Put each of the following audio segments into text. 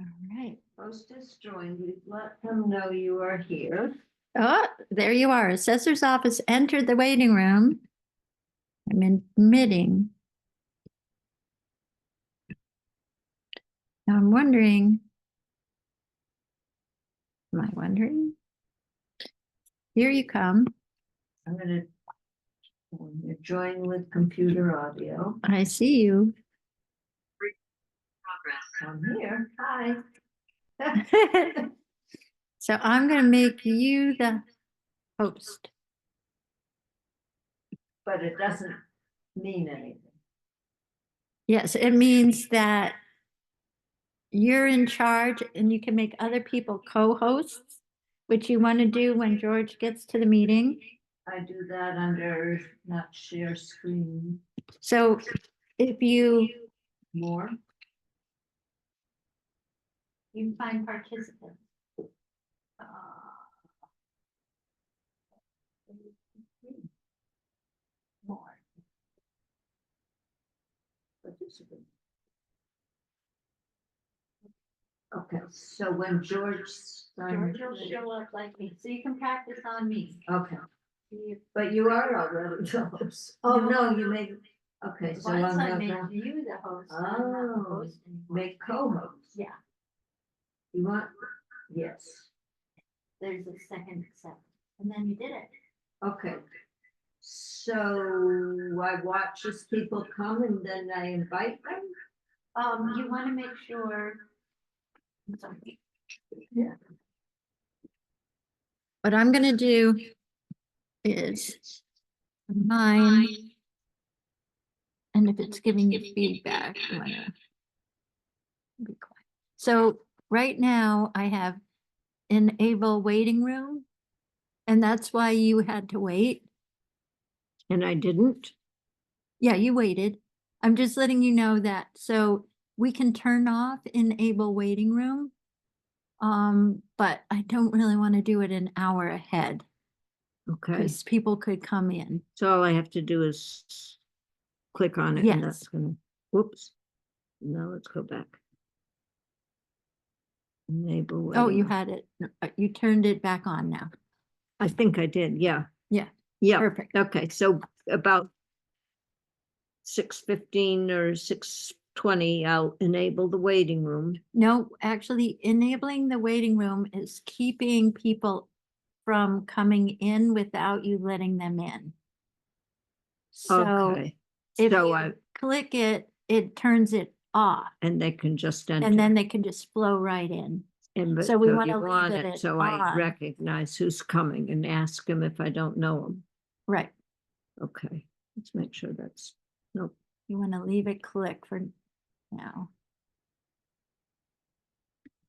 All right. Host has joined. We've let them know you are here. Oh, there you are. Assessor's office entered the waiting room. I'm admitting. Now I'm wondering. Am I wondering? Here you come. I'm gonna join with computer audio. I see you. I'm here. Hi. So I'm going to make you the host. But it doesn't mean anything. Yes, it means that you're in charge and you can make other people co-hosts, which you want to do when George gets to the meeting. I do that under not share screen. So if you More. You can find participants. More. Participant. Okay, so when George George will show up like me, so you can practice on me. Okay, but you are already the host. Oh, no, you made, okay, so Once I I'm make not, you the host, I'm not the oh, host anymore. make co-host. Yeah, You want, yes, there's a second step, and then you did it. okay. So I watch as people come and then I invite them? You want to make sure. Yeah. What I'm gonna do is mine, and if it's giving you feedback, you wanna be quiet. So right now I have enable waiting room, and that's why you had to wait. And I didn't? Yeah, you waited. I'm just letting you know that, so we can turn off enable waiting room. But I don't really want to do it an hour ahead Okay, because people could come in. so all I have to do is click on it and Yes. that's gonna, whoops. Now let's go back. Enable. Oh, you waiting. had it. You turned it back on now. I think I did, yeah. Yeah. Yeah. Perfect. Okay, so about 6:15 or 6:20, I'll enable the waiting room. No, actually enabling the waiting room is keeping people from coming in without you letting them in. So Okay, if so you click it, it turns it off, and they can just enter. and then they can just flow right in. And but so we so wanna you leave want it it at so I on. recognize who's coming and ask them if I don't know them. Right. Okay, let's make sure that's, nope. You want to leave it click for now.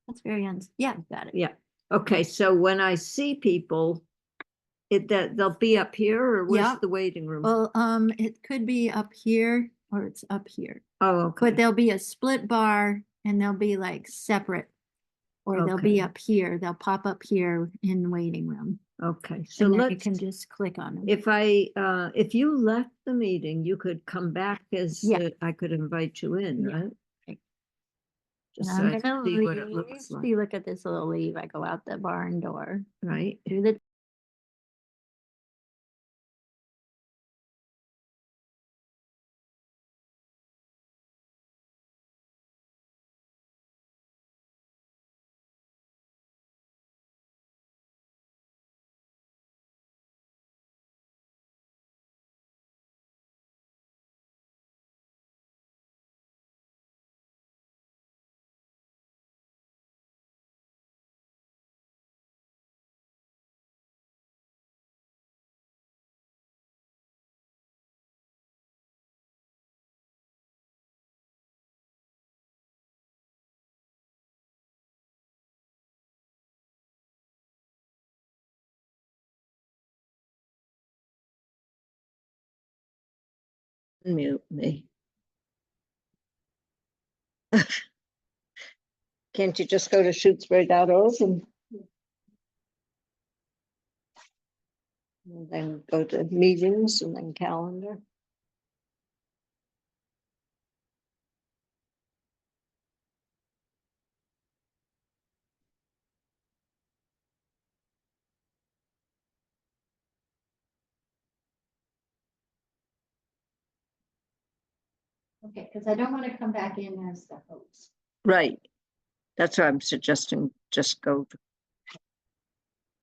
That's very yeah, got it. Yeah, okay, so when I see people, that they'll be up here, or where's Yeah. the waiting room? Well, it could be up here or it's up here, Oh, okay. but there'll be a split bar and they'll be like separate, or they'll be Okay. up here. They'll pop up here in the waiting room. Okay, so And then you let's, can just click on them. if you left the meeting, you could come back as, Yeah. I could invite you in, Yeah. right? Right. Just And so I'm I gonna see what it leave. looks like, See, look at this little leave. I go out the barn door, right? do the Mute me. Can't you just go to Shutesbury.org and then go to meetings and then calendar? Okay, because I don't want to come back in as the host. Right. That's what I'm suggesting, just go.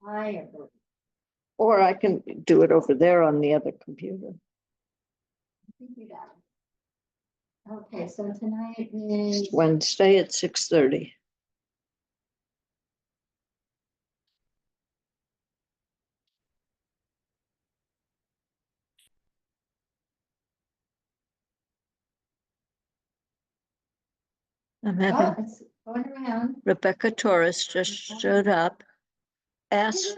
I agree. Or I can do it over there on the other computer. I think you got it. Okay, so tonight is Wednesday at 6:30. I'm oh, having it's going around. Rebecca Torres just showed up, asked,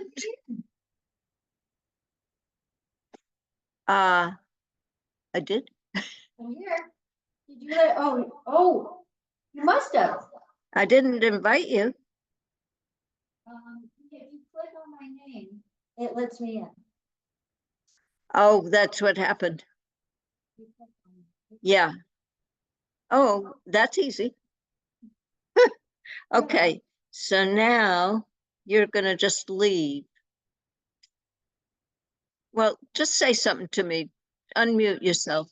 I did. I'm here. Did you let, oh, you must have. I didn't invite you. If you click on my name, it lets me in. Oh, that's what happened. You click on it. Yeah. Oh, that's easy. Okay, so now you're gonna just leave. Well, just say something to me. Unmute yourself.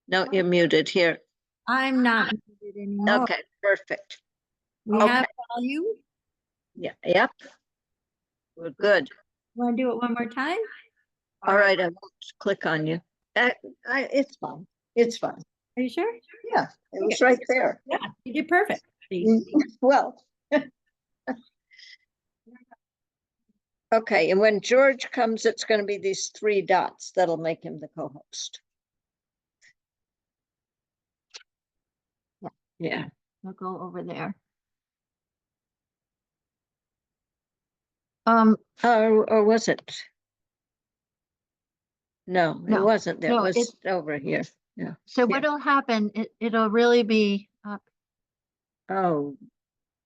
No, you're muted here. I'm not muted anymore. Okay, perfect. We Okay. have volume. Yeah, yep. We're good. Want to do it one more time? All right, I won't click on you. It's fine. It's fine. Are you sure? Yeah, it was right there. Yeah, you did perfect. Well. Okay, and when George comes, it's going to be these 3 dots that'll make him the co-host. Yeah. We'll go over there. Or was it? No, it No, wasn't. There no, was it's- over here. Yeah. So Here. what'll happen, it'll really be up, Oh,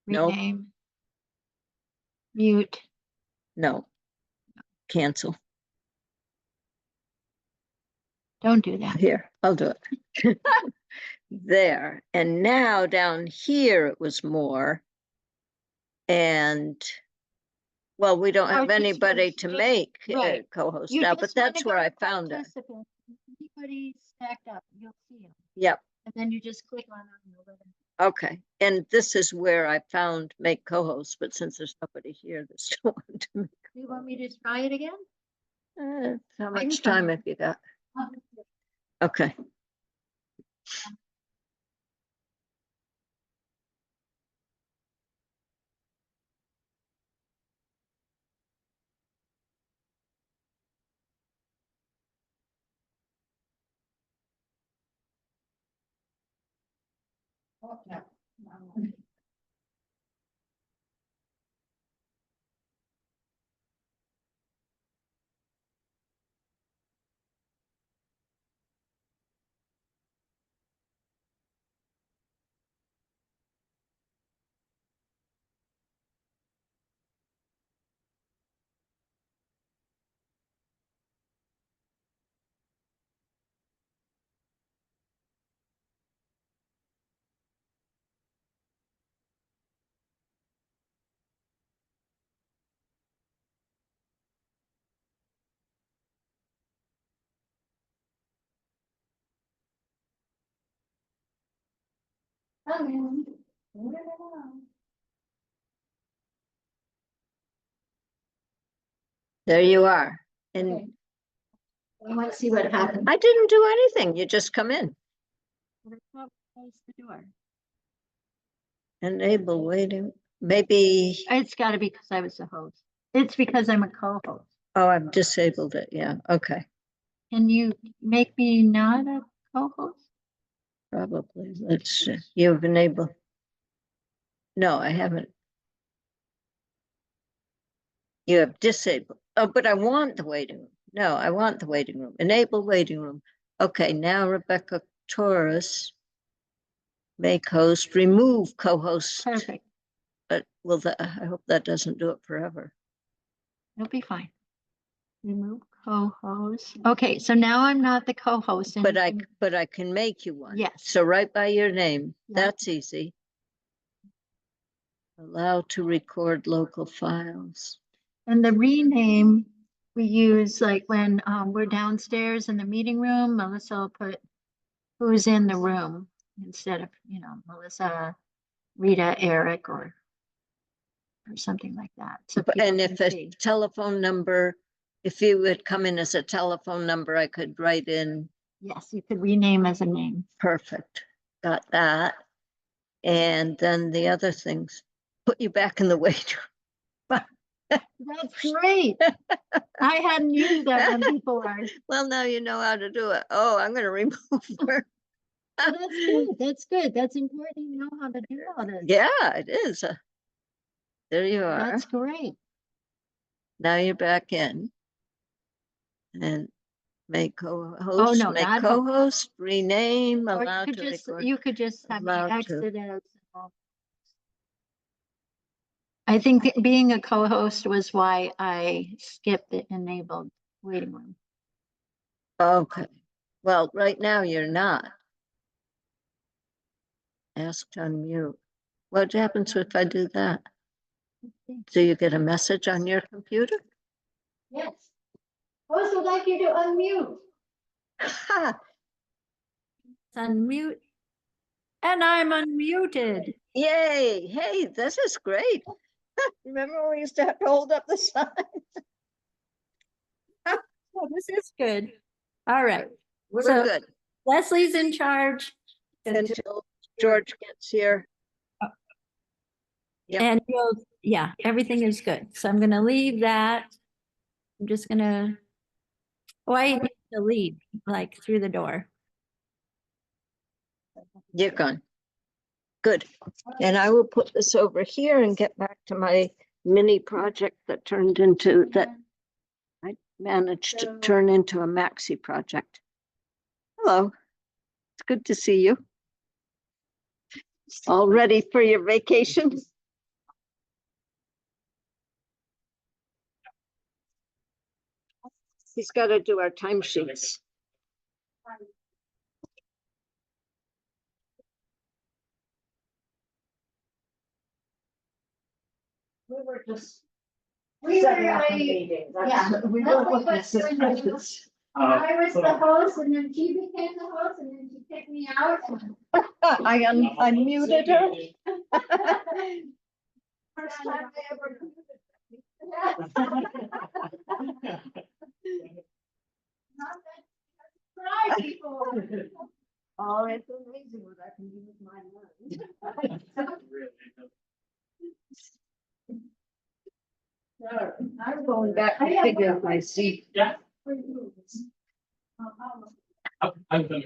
no, rename, mute. no. Cancel. Don't do that. Here, I'll do it. There. And now down here it was more. And well, we don't Oh, have just anybody yours, to just- make right. co-host You now, just but wanna that's go where to I found it. participants. If anybody stacked up, you'll see them. Yep. And then you just click on them. Okay. And this is where I found make co-host, but since there's nobody here, there's no one to make. Do you want me to try it again? How can much try. time have you got? Okay. Oh, no. There you are. And Okay. I want to see what happens. I didn't do anything. You just come in. Close the door. Enable waiting. Maybe. It's got to be because I was the host. It's because I'm a co-host. Oh, I've disabled it. Yeah. Okay. Can you make me not a co-host? Probably. Let's see. You've enabled. No, I haven't. You have disabled. Oh, but I want the waiting room. No, I want the waiting room. Enable waiting room. Okay, now Rebecca Torres. Make host, remove co-host. Perfect. But will that, I hope that doesn't do it forever. It'll be fine. Remove co-host. Okay, so now I'm not the co-host. But I can make you one. Yes. So right by your name. Yeah. That's easy. Allow to record local files. And the rename we use like when we're downstairs in the meeting room, Melissa will put who's in the room instead of, Melissa, Rita, Eric, or something like that. So And people if can a see. telephone number, if you would come in as a telephone number, I could write in, Yes, you could rename as a name. perfect, got that. And then the other things, put you back in the waiting room. That's great. I hadn't used that one before. Well, now you know how to do it. Oh, I'm gonna remove her. Oh, that's good. That's good. That's important. You know how to do all this. Yeah, it is. There you are. That's great. Now you're back in. And make Oh, co-host, no, make not co-host, rename, Or allowed to record. you could just have me allowed to. exit as. I think being a co-host was why I skipped the enabled waiting room. Okay. Well, right now you're not. Ask to unmute. What happens if I do that? Do you get a message on your computer? Yes. Host would like you to unmute. Ha! Unmute. And I'm unmuted. Yay! Hey, this is great. Remember when we used to have to hold up the sign? Oh, this is good. All right. We're So good Leslie's in charge. until George gets here. Yep. And yeah, everything is good. So I'm gonna leave that. I'm just gonna, I need to leave, like through the door. You're gone. Good. And I will put this over here and get back to my mini project that turned into that I managed to turn into a maxi project. Hello. It's good to see you. All ready for your vacation? He's got to do our timesheets. We were just. Yeah. We were looking at this presents. I was the host and then she became the host and then she kicked me out. I unmuted her. First time I ever. Try people. Oh, it's amazing what I can do with my mind. I'm going back to figure out my seat. Yeah. I'm gonna.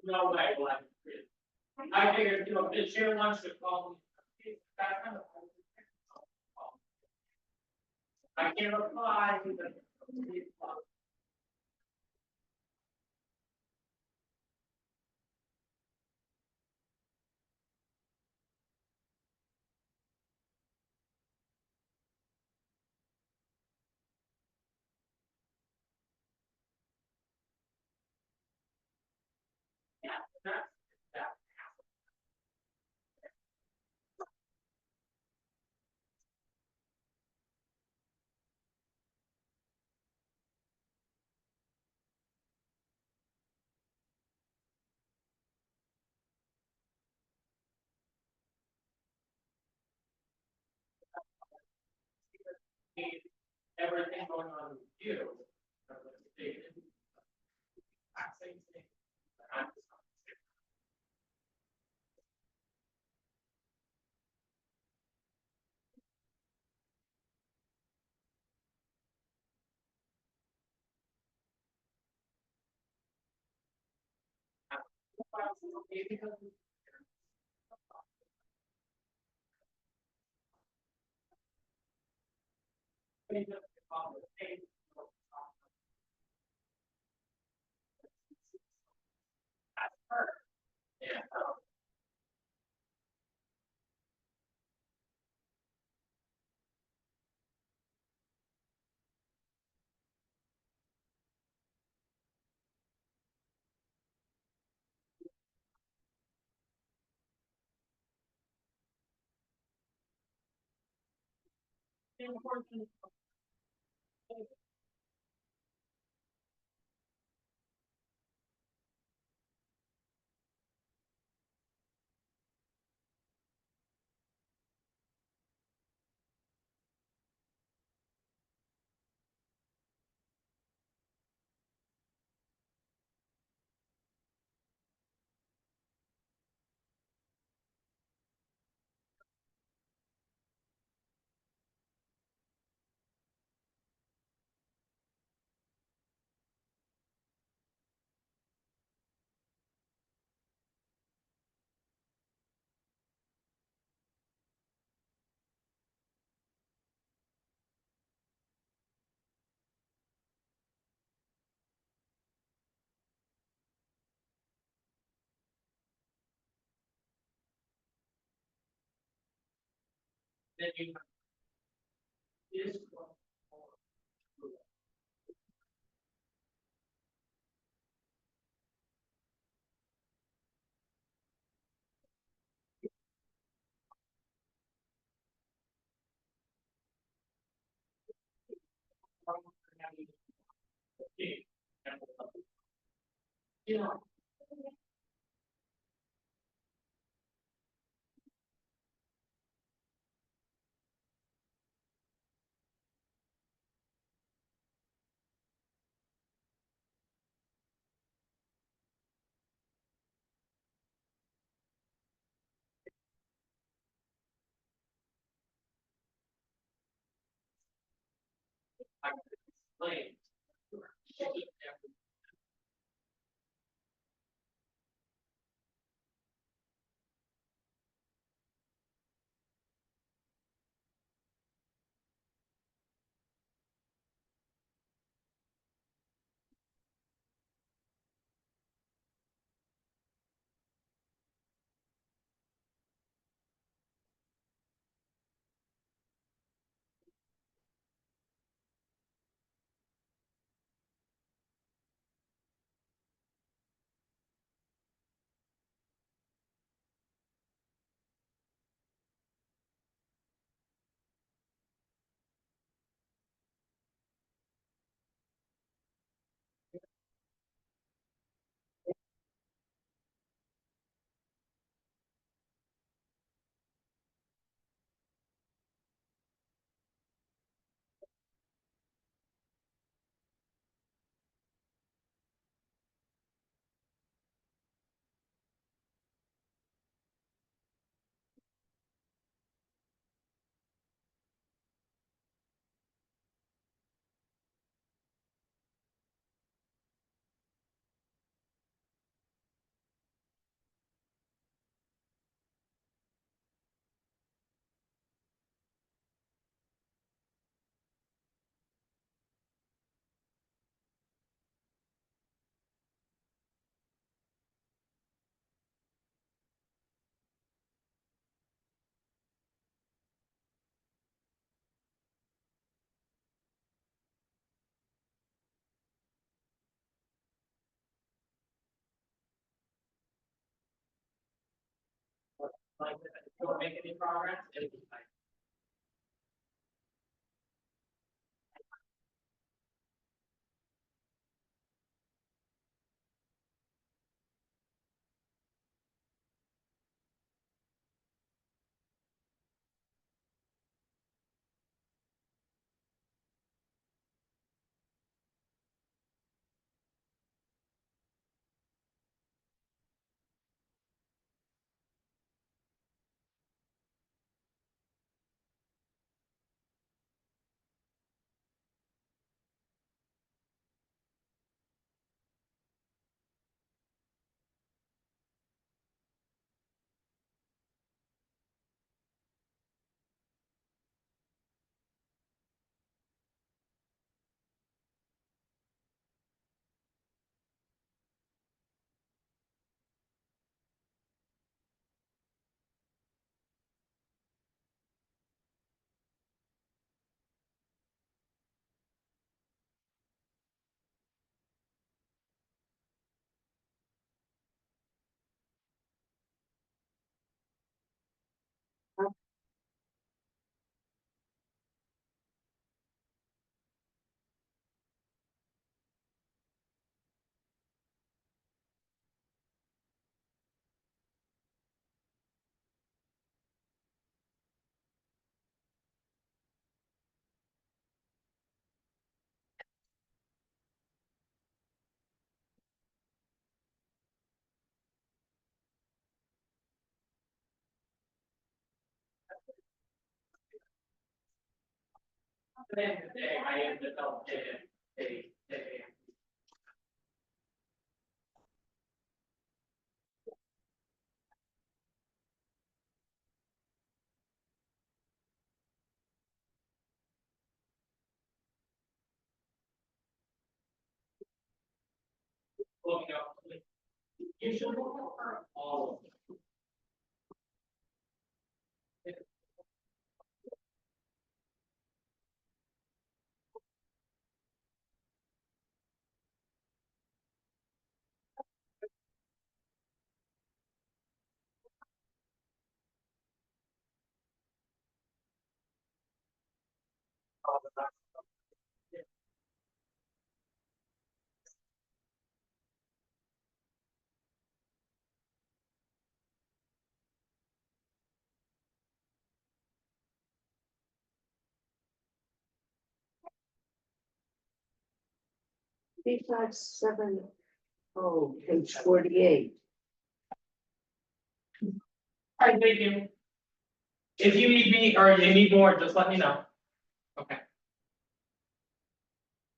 No way, like, I figured, the chair wants to call me. I can't reply to the. Yeah, that's that. Everything going on with you. Same thing. Then you. Is. You know. I could explain. Like, don't make any progress. It'll be like. Then I ended up they. Looking up. You should look over all of them. B57, oh, page 48. All right, thank you. If you need me or you need more, just let me know. Okay.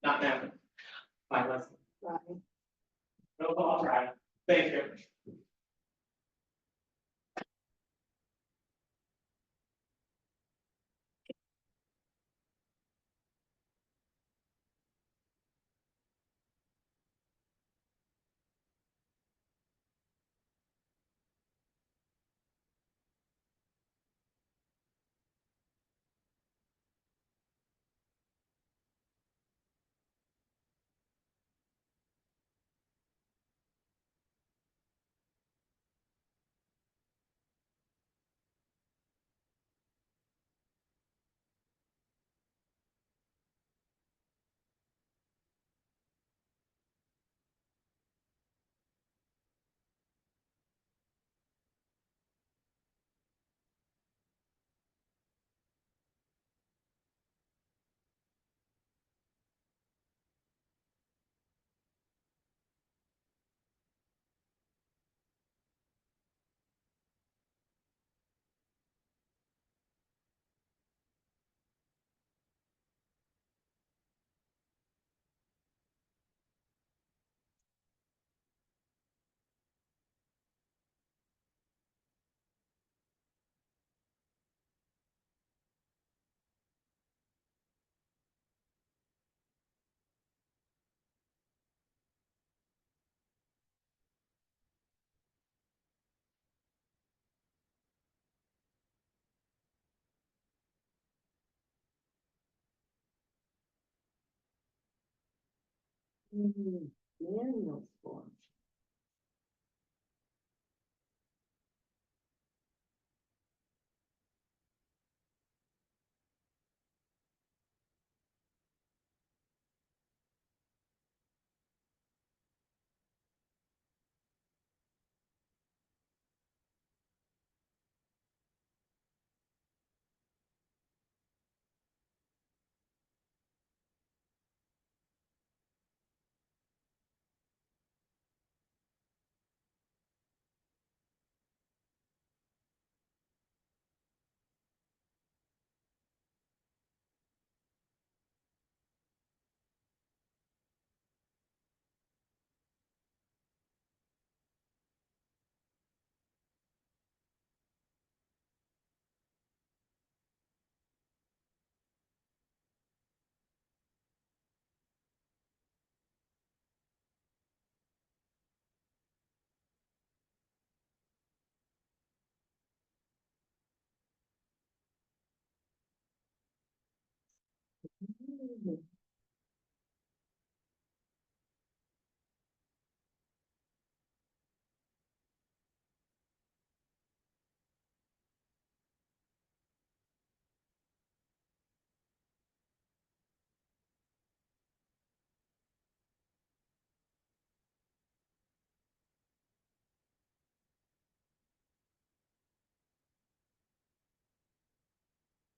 Not now. Bye, Leslie. Right. No, all right. Thank you. Manual form.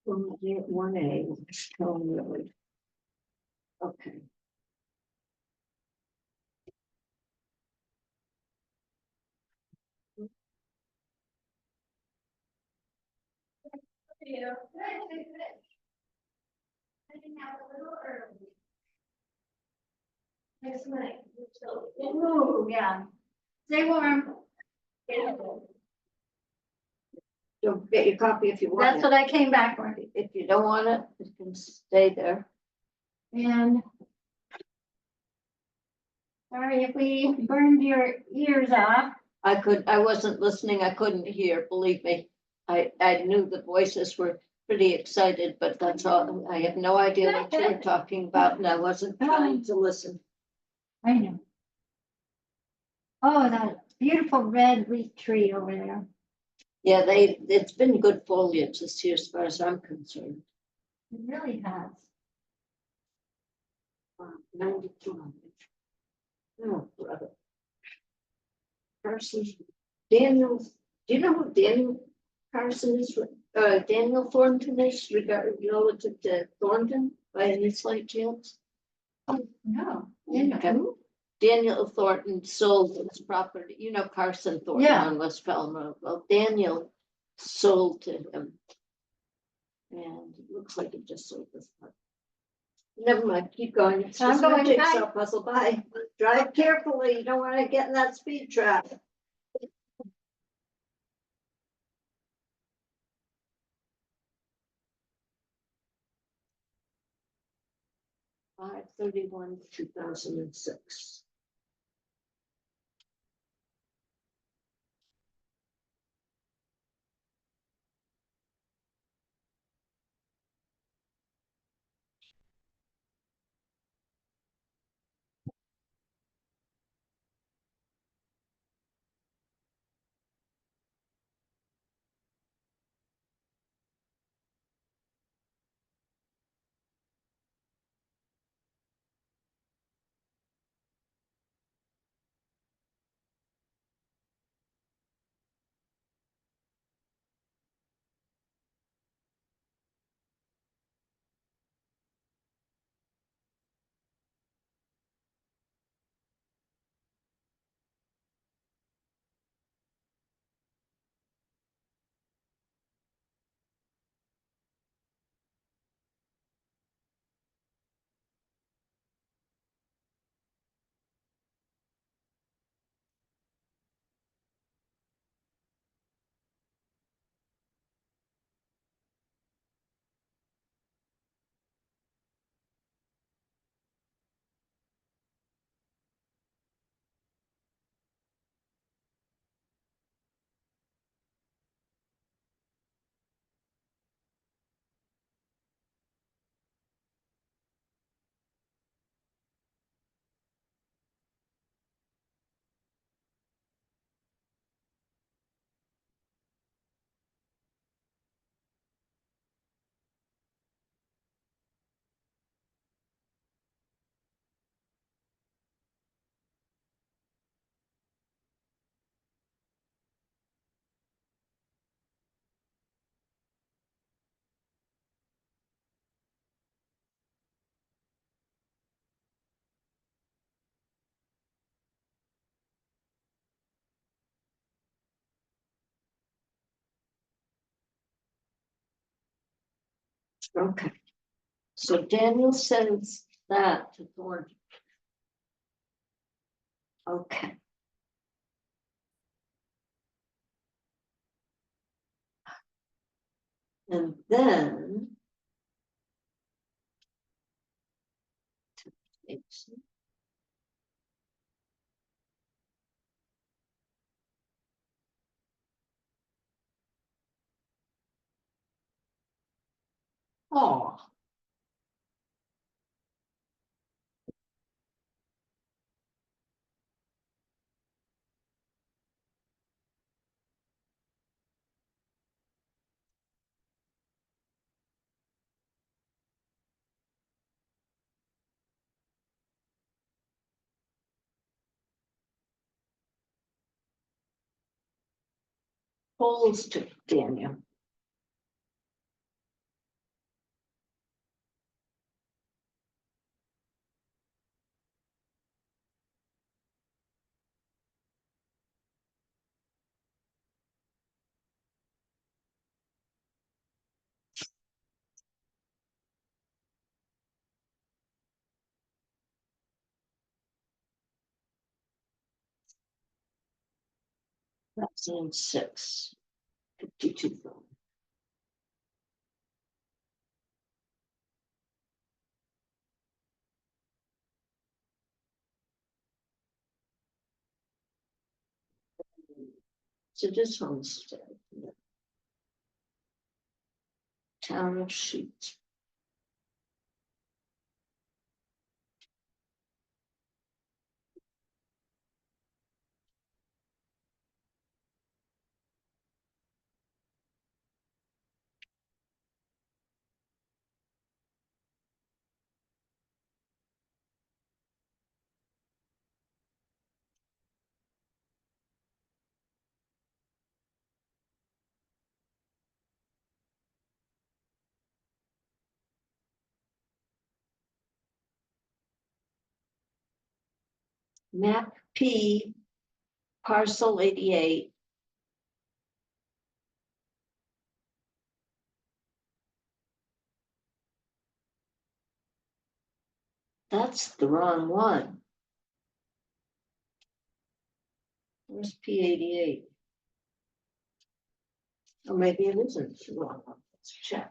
From 1A, Stone Road. Okay. Next night. Ooh, yeah. Stay warm. Don't get your copy if you want That's it. what I came back for. If you don't want it, it can stay there. And sorry if we burned your ears off. I wasn't listening, I couldn't hear, believe me. I knew the voices were pretty excited, but that's all. I have no idea what you were talking about and I wasn't trying to listen. I know. Oh, that beautiful red wheat tree over there. Yeah, it's been good foliage this year as far as I'm concerned. It really has. 95. Oh, brother. Carson, Daniel, do you know who Daniel Carson is? Daniel Thornton is relative to Thornton by any slight chance? No. Okay. Daniel Thornton sold his property, you know Carson Thornton Yeah. on West Pelham Road. Well, Daniel sold to him. And it looks like it just sold this part. Never mind, keep going. It's I'm just my going, jigsaw puzzle. Bye. Drive carefully. You don't want to get in that speed trap. $5/31, 2006. Okay. So Daniel sends that to Thornton. Okay. And then. Oh. Polls to Daniel. That's in 6. 52. So this homestead. Yeah. Town of Shutesbury. Map P, parcel 88. That's the wrong one. Where's P88? Or maybe it isn't the wrong one. Let's check.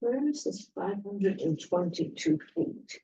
Where is this 522 feet?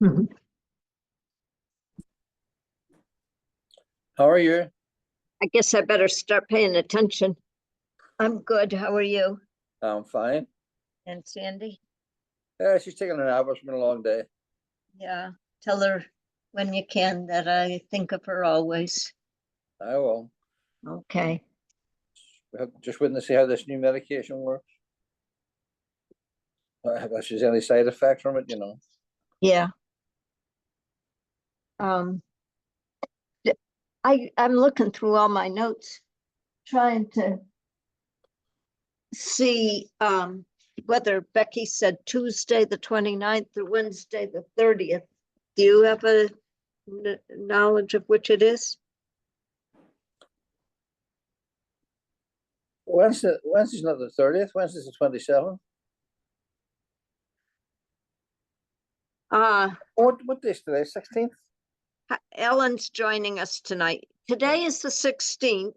How are you? I guess I better start paying attention. I'm good. How are you? I'm fine. And Sandy? Yeah, she's taking a nap. It's been a long day. Yeah, tell her when you can that I think of her always. I will. Okay. Just waiting to see how this new medication works. If there's any side effects from it, you know. Yeah. I'm looking through all my notes, trying to see whether Becky said Tuesday, the 29th or Wednesday, the 30th. Do you have a knowledge of which it is? Wednesday's not the 30th. Wednesday's the 27th. What day is today? 16th? Ellen's joining us tonight. Today is the 16th,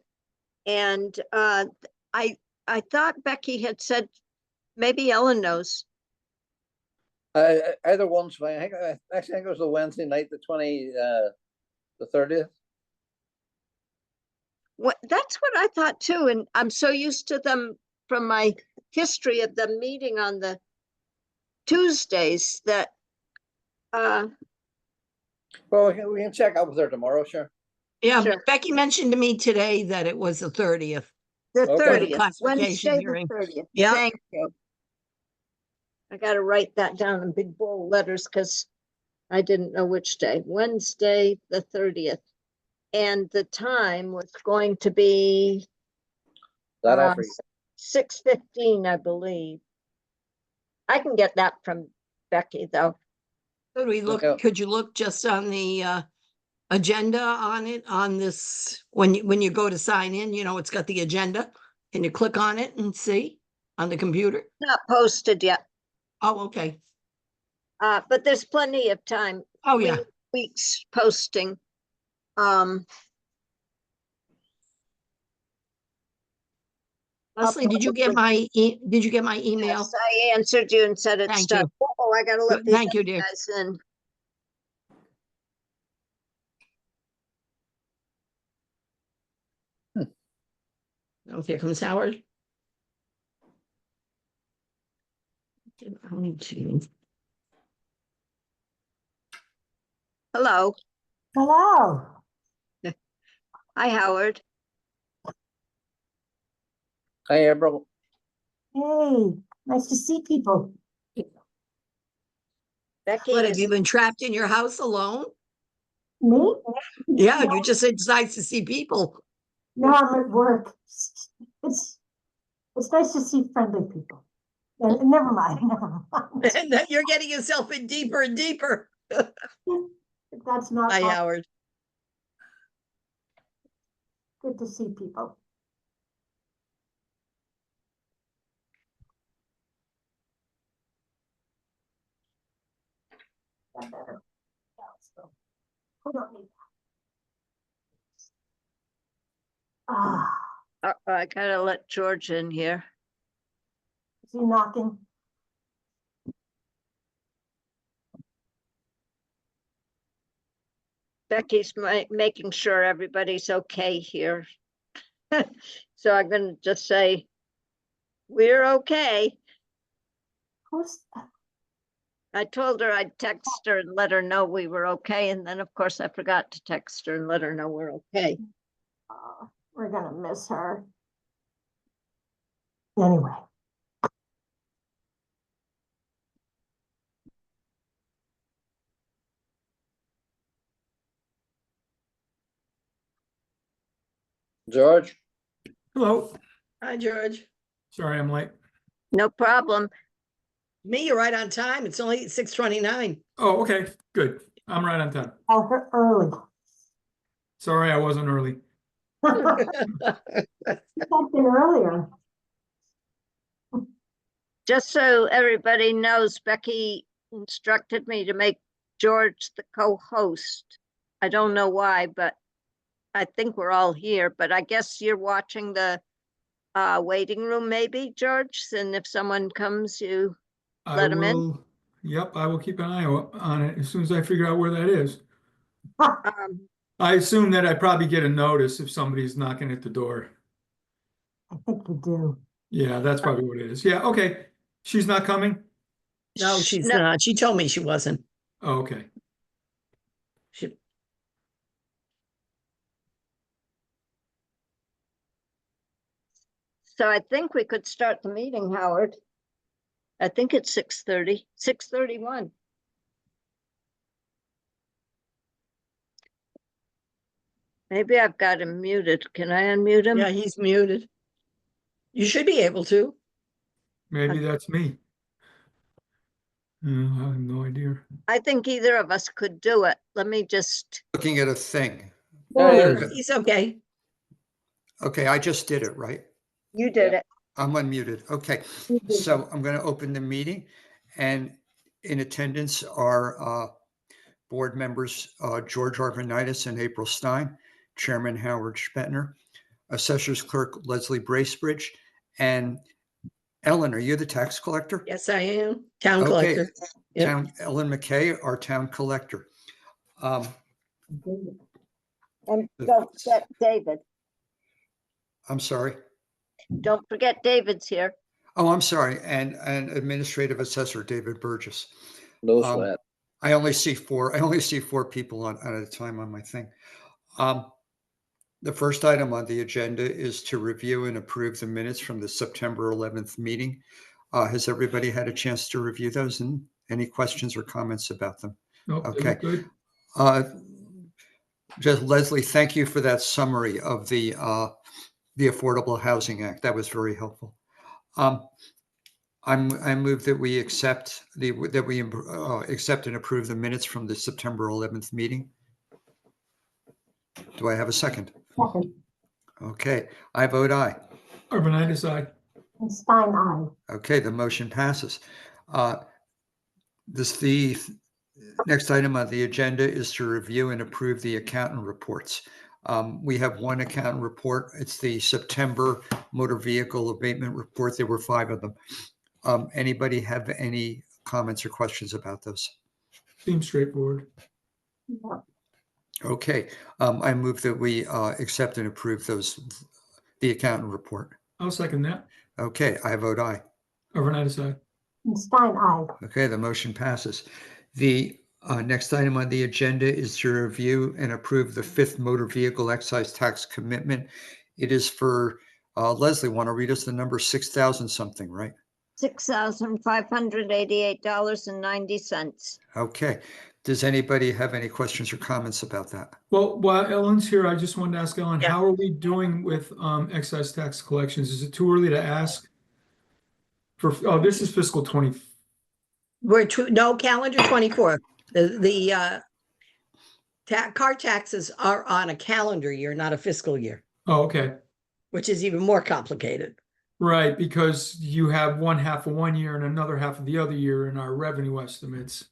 and I thought Becky had said, maybe Ellen knows. Either one's fine. I think it was the Wednesday night, the 30th. That's what I thought too, and I'm so used to them from my history of them meeting on the Tuesdays that Well, we can check out with her tomorrow, sure. Yeah, Sure. Becky mentioned to me today that it was the 30th. the Okay. 30th, Classification Wednesday the hearing. 30th. Yeah. Thank you. I gotta write that down in big bold letters because I didn't know which day. Wednesday the 30th. And the time was going to be That I forget. 6:15, I believe. I can get that from Becky, though. Could we look, Okay. could you look just on the agenda on it, on this, when you go to sign in, you know, it's got the agenda. Can you click on it and see on the computer? Not posted yet, Oh, okay. but there's plenty of time. Oh, yeah. Weeks posting. Leslie, did you get my, did you get my email? Yes, I answered you and said it's Thank done. you. Oh, I gotta let Good, these thank you, dear. guys in. Oh, here comes Howard. Hello. Hello. Hi, Howard. Hi, April. Hey, nice to see people. Becky What, have is you been trapped in your house alone? Me? Yeah, No, you just said it's nice to see people. no, I'm at work. It's nice to see friendly people. And never mind, never mind. And then you're getting yourself in deeper and deeper. That's not Hi, all. Howard. Good to see people. That better. Yeah, let's go. We don't need that. I gotta let George in here. Is he knocking? Becky's making sure everybody's okay here. So I'm gonna just say, we're okay. Who's, I told her I'd text her and let her know we were okay, and then of course I forgot to text her and let her know we're okay. we're gonna miss her. Anyway. George? Hello. Hi, George. Sorry, I'm late. No problem. Me, you're right on time. It's only 6:29. Oh, okay, good. I'm right on time. Oh, her early. Sorry, I wasn't early. Something earlier. Just so everybody knows, Becky instructed me to make George the co-host. I don't know why, but I think we're all here, but I guess you're watching the waiting room maybe, George, and if someone comes, you let 'em in? Yep, I will keep an eye on it as soon as I figure out where that is. Um, I assume that I probably get a notice if somebody's knocking at the door. I think you do. Yeah, that's probably what it is. Yeah, okay. She's not coming? No, she's no, not. She told me she wasn't. Oh, okay. She, so I think we could start the meeting, Howard. I think it's 6:30, 6:31. Maybe I've got him muted. Can I unmute him? yeah, he's muted. You should be able to. Maybe that's me. I have no idea. I think either of us could do it. Let me just, Looking at a thing. There There. it is. He's okay. Okay, I just did it, right? you did it. I'm unmuted. Okay, You do. so I'm going to open the meeting, and in attendance are board members George Arvanitis and April Stein, Chairman Howard Spetner, Assessors Clerk Leslie Bracebridge, and Ellen, are you the tax collector? Yes, I am. Town Okay. collector. Yep. Ellen McKay, our town collector. And don't forget David. I'm sorry. Don't forget David's here. Oh, I'm sorry. And Administrative Assessor David Burgess. No Um, sweat. I only see four people at a time on my thing. The first item on the agenda is to review and approve the minutes from the September 11th meeting. Has everybody had a chance to review those, and any questions or comments about them? Nope, they Okay. look good. Just Leslie, thank you for that summary of the Affordable Housing Act. That was very helpful. I move that we accept accept and approve the minutes from the September 11th meeting. Do I have a second? Second, Okay, I vote aye. Urbanitis, aye. and Stein, aye. Okay, the motion passes. The next item on the agenda is to review and approve the accountant reports. We have one accountant report. It's the September motor vehicle abatement report. There were 5 of them. Anybody have any comments or questions about those? Seems straightforward. Yep. Okay, I move that we accept and approve the accountant report. I'll second that. Okay, I vote aye. Urbanitis, aye. And Stein, aye. Okay, the motion passes. The next item on the agenda is to review and approve the 5th motor vehicle excise tax commitment. It is for, Leslie, want to read us the number? 6,000 something, right? $6,588.90. Okay. Does anybody have any questions or comments about that? Well, while Ellen's here, I just wanted to ask Ellen, Yeah. how are we doing with excise tax collections? Is it too early to ask? This is fiscal 20. No, calendar 24. The car taxes are on a calendar year, not a fiscal year, Oh, okay. which is even more complicated. Right, because you have one half of one year and another half of the other year in our revenue estimates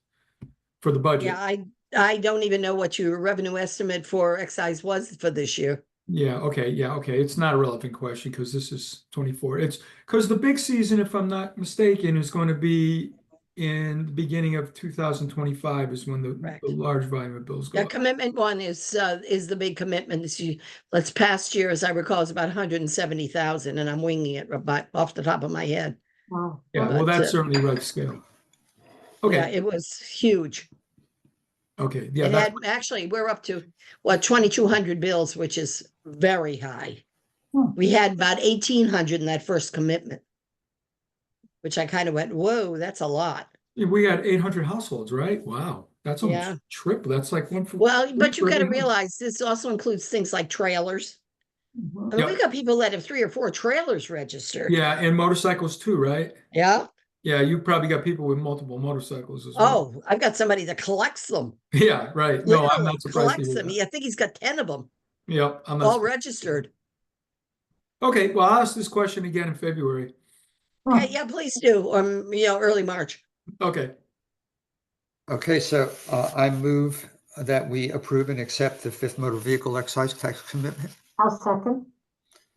for the budget. Yeah, I don't even know what your revenue estimate for excise was for this year. Yeah, okay. It's not a relevant question because this is 24. It's because the big season, if I'm not mistaken, is going to be in the beginning of 2025 is when the Correct. large volume of bills go The up. commitment one is the big commitment. Let's past year, as I recall, is about 170,000, and I'm winging it off the top of my head. Wow. Yeah, well, but, that's certainly right scale. Yeah, Okay, it was huge. okay, yeah, It that's, had, actually, we're up to, 2,200 bills, which is very high. Hmm. We had about 1,800 in that first commitment, which I kind of went, whoa, that's a lot. we had 800 households, right? Wow, that's almost Yeah. triple. That's like one for. Well, but you for got to every house. realize this also includes things like trailers. Mhm. I mean, Yeah. we got people that have 3 or 4 trailers registered. Yeah, and motorcycles too, right? Yeah. Yeah, you probably got people with multiple motorcycles as well. Oh, I've got somebody that collects them. Yeah, right. No, I'm Literally not surprised to collects hear them. that. I think he's got 10 of them, Yep, I'm all not. registered. Okay, well, I'll ask this question again in February. Okay, yeah, please do, or early March. Okay, Okay, so I move that we approve and accept the 5th motor vehicle excise tax commitment. I'll second,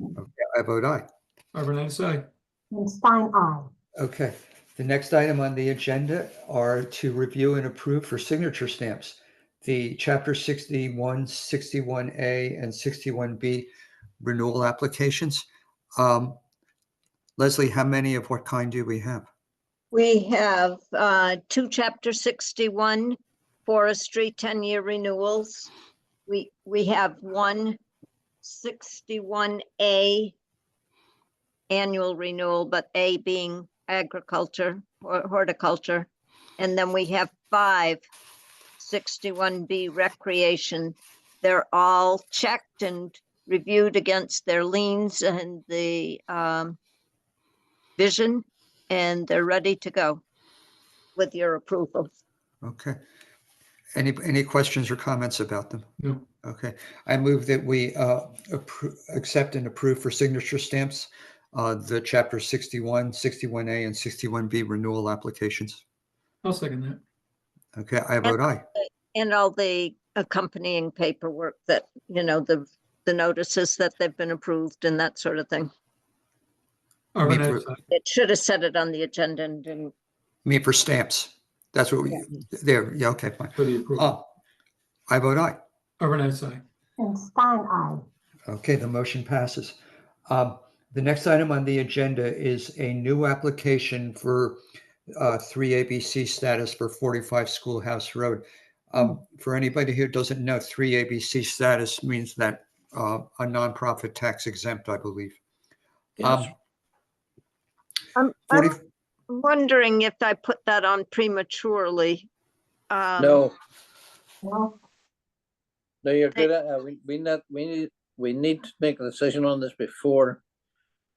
Okay, I vote aye. Urbanitis, aye. and Stein, aye. Okay, The next item on the agenda are to review and approve for signature stamps, the Chapter 61, 61A, and 61B renewal applications. Leslie, how many of what kind do we have? We have two Chapter 61 forestry 10-year renewals. We have one 61A annual renewal, but A being agriculture or horticulture. And then we have 5 61B recreation. They're all checked and reviewed against their liens and the vision, and they're ready to go with your approval. Okay. Any questions or comments about them? No. Okay. I move that we accept and approve for signature stamps the Chapter 61, 61A, and 61B renewal applications. I'll second that. Okay, I vote aye. And all the accompanying paperwork that, the notices that they've been approved and that sort of thing. Arvinette's aye. It should have said it on the agenda and didn't. For stamps. That's what we, there, yeah, okay, fine. For the approval. I vote aye. Arvinette's aye. And Stein, aye. Okay, the motion passes. The next item on the agenda is a new application for 3 ABC status for 45 Schoolhouse Road. For anybody who doesn't know, 3 ABC status means that a nonprofit tax exempt, I believe. Yes. I'm 40 wondering if I put that on prematurely. No, Well, no, you're good. We need to make a decision on this before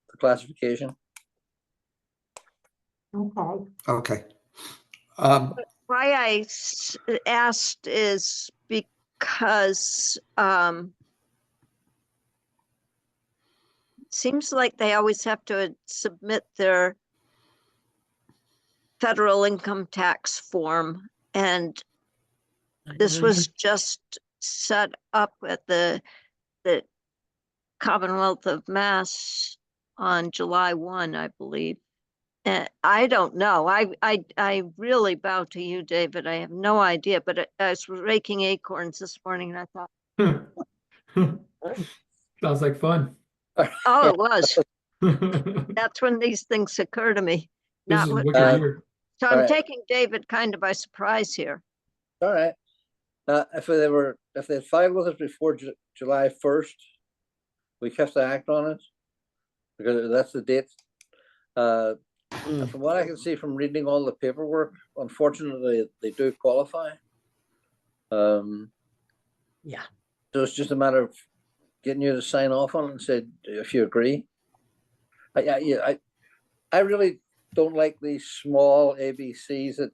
the classification. okay. Okay. Why I asked is because seems like they always have to submit their federal income tax form, and this was just set up at the Commonwealth of Mass on July 1, I believe. And I don't know. I really bow to you, David. I have no idea, but I was raking acorns this morning and I thought, Sounds like fun. oh, it was. This That's when these things occur to me. Not is what, what you're here. so I'm Alright. taking David kind of by surprise here. All right. If they had filed with us before July 1st, we have to act on it because that's the date. From what I can see from reading all the paperwork, unfortunately, they do qualify. Yeah. So it's just a matter of getting you to sign off on it and say if you agree. I really don't like these small ABCs that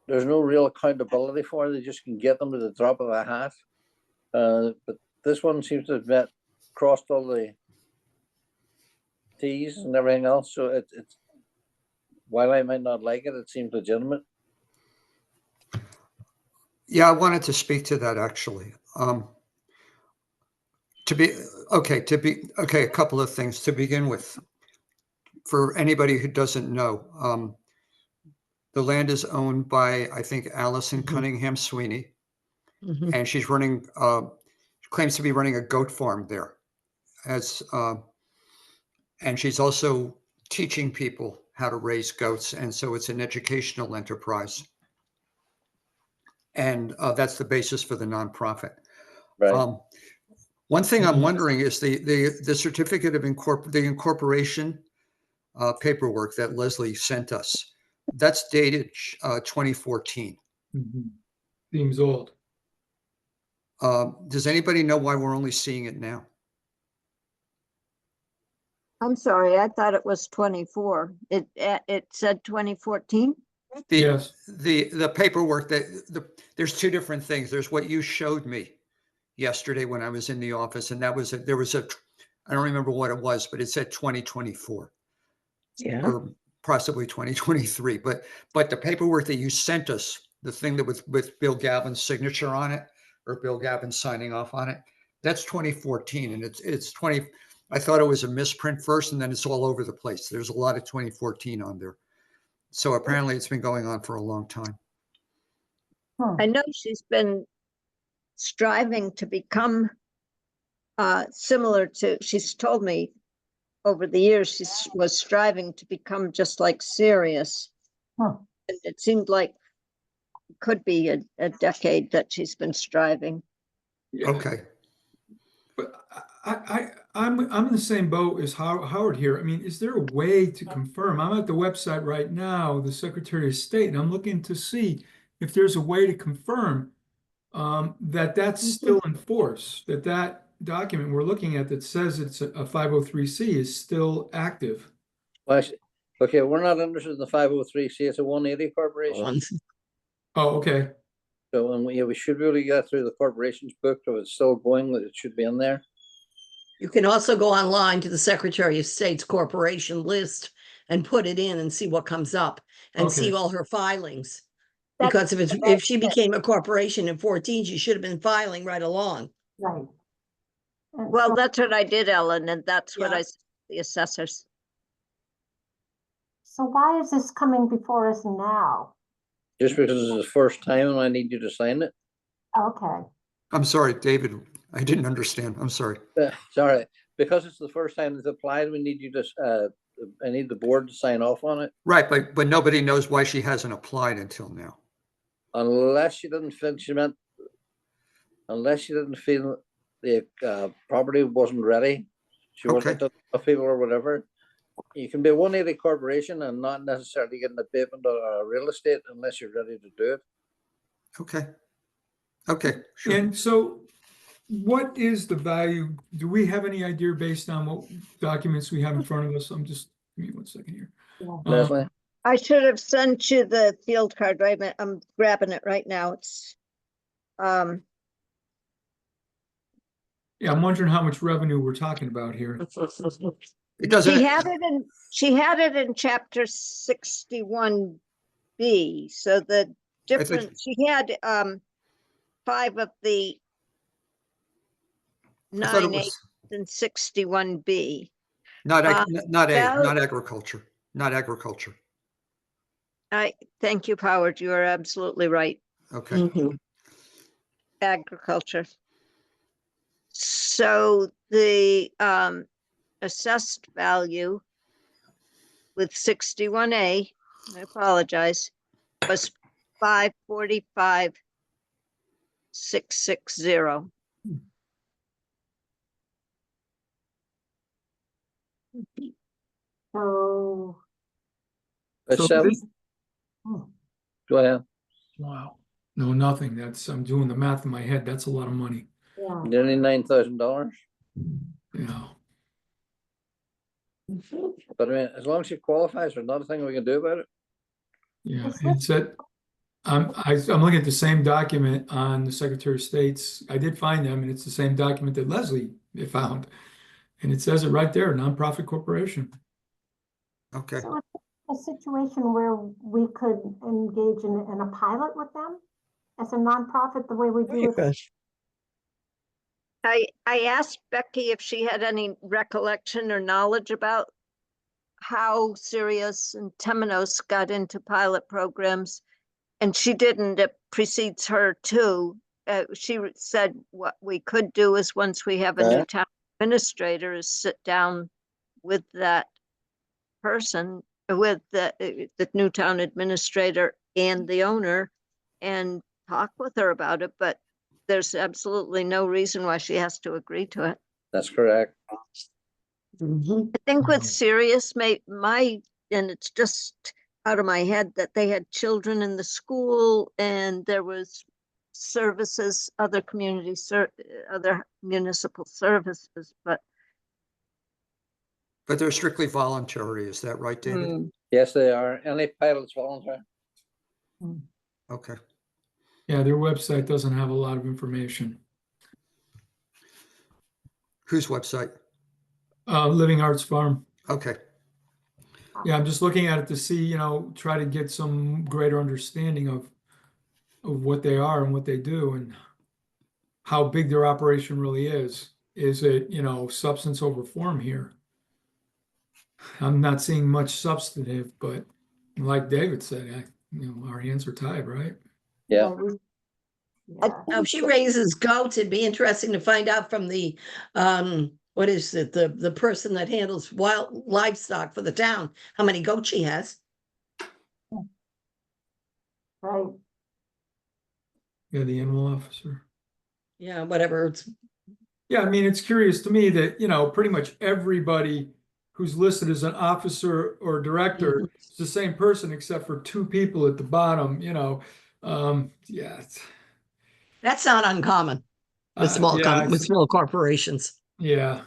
there's no real accountability for. They just can get them with the drop of a hat. But this one seems to have crossed all the T's and everything else. So it's while I might not like it, it seems legitimate. Yeah, I wanted to speak to that actually. A couple of things to begin with. For anybody who doesn't know, the land is owned by, I think, Allison Cunningham Sweeney, and she's running, claims to be running a goat farm there. And she's also teaching people how to raise goats, and so it's an educational enterprise. And that's the basis for the nonprofit. Right. One thing I'm wondering is the certificate of the incorporation paperwork that Leslie sent us. That's dated 2014. Seems old. Does anybody know why we're only seeing it now? I'm sorry, I thought it was 24. It said 2014. Yes. The paperwork there's two different things. There's what you showed me yesterday when I was in the office, and there was a I don't remember what it was, but it said 2024. Yeah. Or possibly 2023. But the paperwork that you sent us, the thing that with Bill Gavin's signature on it, or Bill Gavin signing off on it, that's 2014, and it's 20. I thought it was a misprint first, and then it's all over the place. There's a lot of 2014 on there. So apparently it's been going on for a long time. I know she's been striving to become similar to, she's told me over the years, she was striving to become just like Sirius. Huh. And it seemed like it could be a decade that she's been striving. Yeah. Okay. But I'm in the same boat as Howard here. I mean, is there a way to confirm? I'm at the website right now, the Secretary of State, and I'm looking to see if there's a way to confirm that that's still in force, that that document we're looking at that says it's a 503C is still active. Well, okay, we're not interested in the 503C, it's a 180 corporation. Oh, okay. So, and we should be able to get through the corporation's book, if it's still going, that it should be in there. You can also go online to the Secretary of State's corporation list and put it in and see what comes up and see Okay. all her filings. That's- Because if she became a corporation in 14, she should have been filing right along. Right. And Well, so- that's what I did, Ellen, and that's what Yeah. I said to the assessors. So why is this coming before us now? Just because it's the first time and I need you to sign it. Okay, I'm sorry, David. I didn't understand. I'm sorry. Sorry, because it's the first time it's applied, we need you to, I need the board to sign off on it. Right, but nobody knows why she hasn't applied until now. Unless you didn't feel, she meant, unless you didn't feel the property wasn't ready. She wasn't enough people or whatever. You can be a 180 corporation and not necessarily get in the pavement or real estate unless you're ready to do it. Okay. Okay, sure. And so what is the value? Do we have any idea based on what documents we have in front of us? I'm just, give me 1 second here. yeah. Leslie, I should have sent you the field card, right? I'm grabbing it right now. It's, Yeah, I'm wondering how much revenue we're talking about here. It doesn't. she had it in chapter 61B. So the different, she had 5 of the I thought it 9 was and 61B. not Val- agriculture, not agriculture. Thank you, Howard. You are absolutely right. Okay. Mhm. Agriculture. So the assessed value with 61A, I apologize, was 545,660. So, it's So 7, this- go ahead. Wow. No, nothing. That's, I'm doing the math in my head. That's a lot of money. yeah, Nearly $9,000. Yeah. But I mean, as long as she qualifies, there's not a thing we can do about it. Yeah, Is it said, I'm looking at the same document on the Secretary of State's. I did find them, and it's the same document that Leslie found. And it says it right there, nonprofit corporation. Okay. so it's a situation where we could engage in a pilot with them as a nonprofit, the way we do it. I asked Becky if she had any recollection or knowledge about how Sirius and Temenos got into pilot programs, and she didn't. It precedes her too. She said what we could do is once we have a new town administrator is sit down with that person, with the new town administrator and the owner and talk with her about it, but there's absolutely no reason why she has to agree to it. That's correct. Mhm. I think with Sirius, and it's just out of my head that they had children in the school and there was services, other other municipal services, but But they're strictly voluntary. Is that right, David? Yes, they are. Any pilots volunteer? Okay. Yeah, their website doesn't have a lot of information. Whose website? Living Arts Farm. Okay. Yeah, I'm just looking at it to see, try to get some greater understanding of what they are and what they do and how big their operation really is. Is it, substance over form here? I'm not seeing much substantive, but Like David said, our hands are tied, right? Yeah. Yeah. Now, if she raises goats, it'd be interesting to find out from the, what is it, the person that handles wild livestock for the town, how many goats she has. Right. Yeah, the animal officer. Yeah, whatever, it's, Yeah, I mean, it's curious to me that, pretty much everybody who's listed as an officer or director is the same person except for two people at the bottom, yeah. that's not uncommon with Yeah, with small corporations. yeah.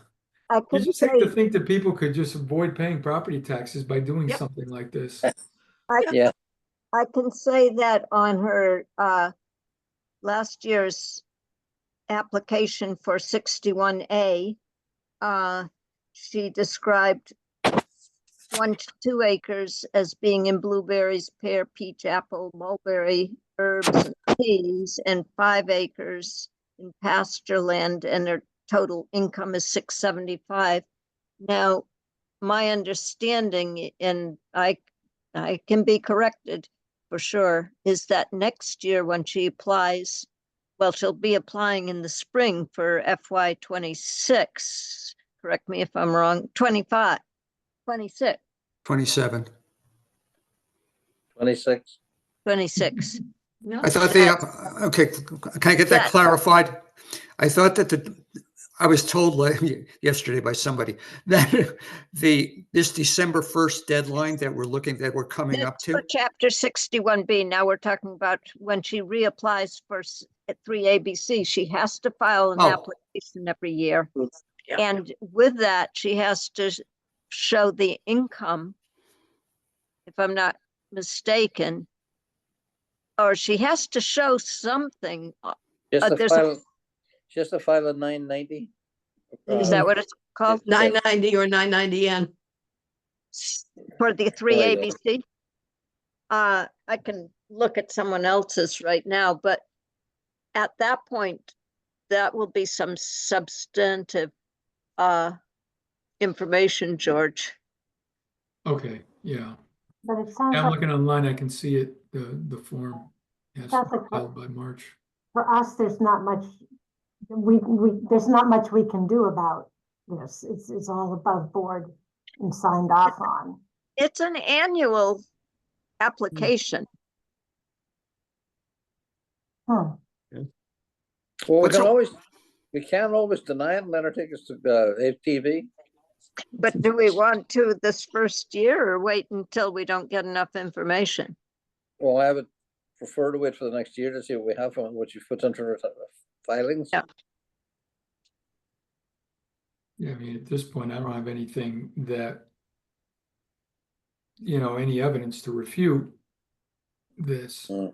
I You can just hate to say, think that people could just avoid paying property taxes by doing Yep. something like this. Yeah. I can say that on her last year's application for 61A, she described 1 to 2 acres as being in blueberries, pear, peach, apple, mulberry, herbs, and peas, and 5 acres in pasture land, and her total income is 675. Now, my understanding, and I can be corrected for sure, is that next year when she applies, well, she'll be applying in the spring for FY 26. Correct me if I'm wrong, 25, 26, 27. 26. 26. No, I thought okay, can I get that Yeah. clarified? I thought that I was told yesterday by somebody that this December 1st deadline that we're coming up That's to. for Chapter 61B. Now we're talking about when she reapplies for 3ABC, she has to file an Oh. application every year. Yeah. And with that, she has to show the income, if I'm not mistaken, or she has to show something. Just to There's file a 990. is that what it's called? 990 or 990N. For the Oh, yeah. 3ABC? I can look at someone else's right now, but at that point, that will be some substantive information, George. Okay, yeah. But it sounds I'm like looking online, I can see it, the form. Yes, Sounds like- filed by March. for us, there's not much, there's not much we can do about this. It's all above board and signed off on. It's an annual application. Hmm. Well, What's we can always deny it and let her take us to ATV. But do we want to this first year or wait until we don't get enough information? Well, I would prefer to wait for the next year to see what we have on what she puts into her filings. Yeah. Yeah, I mean, at this point, I don't have anything that, any evidence to refute this. Mm.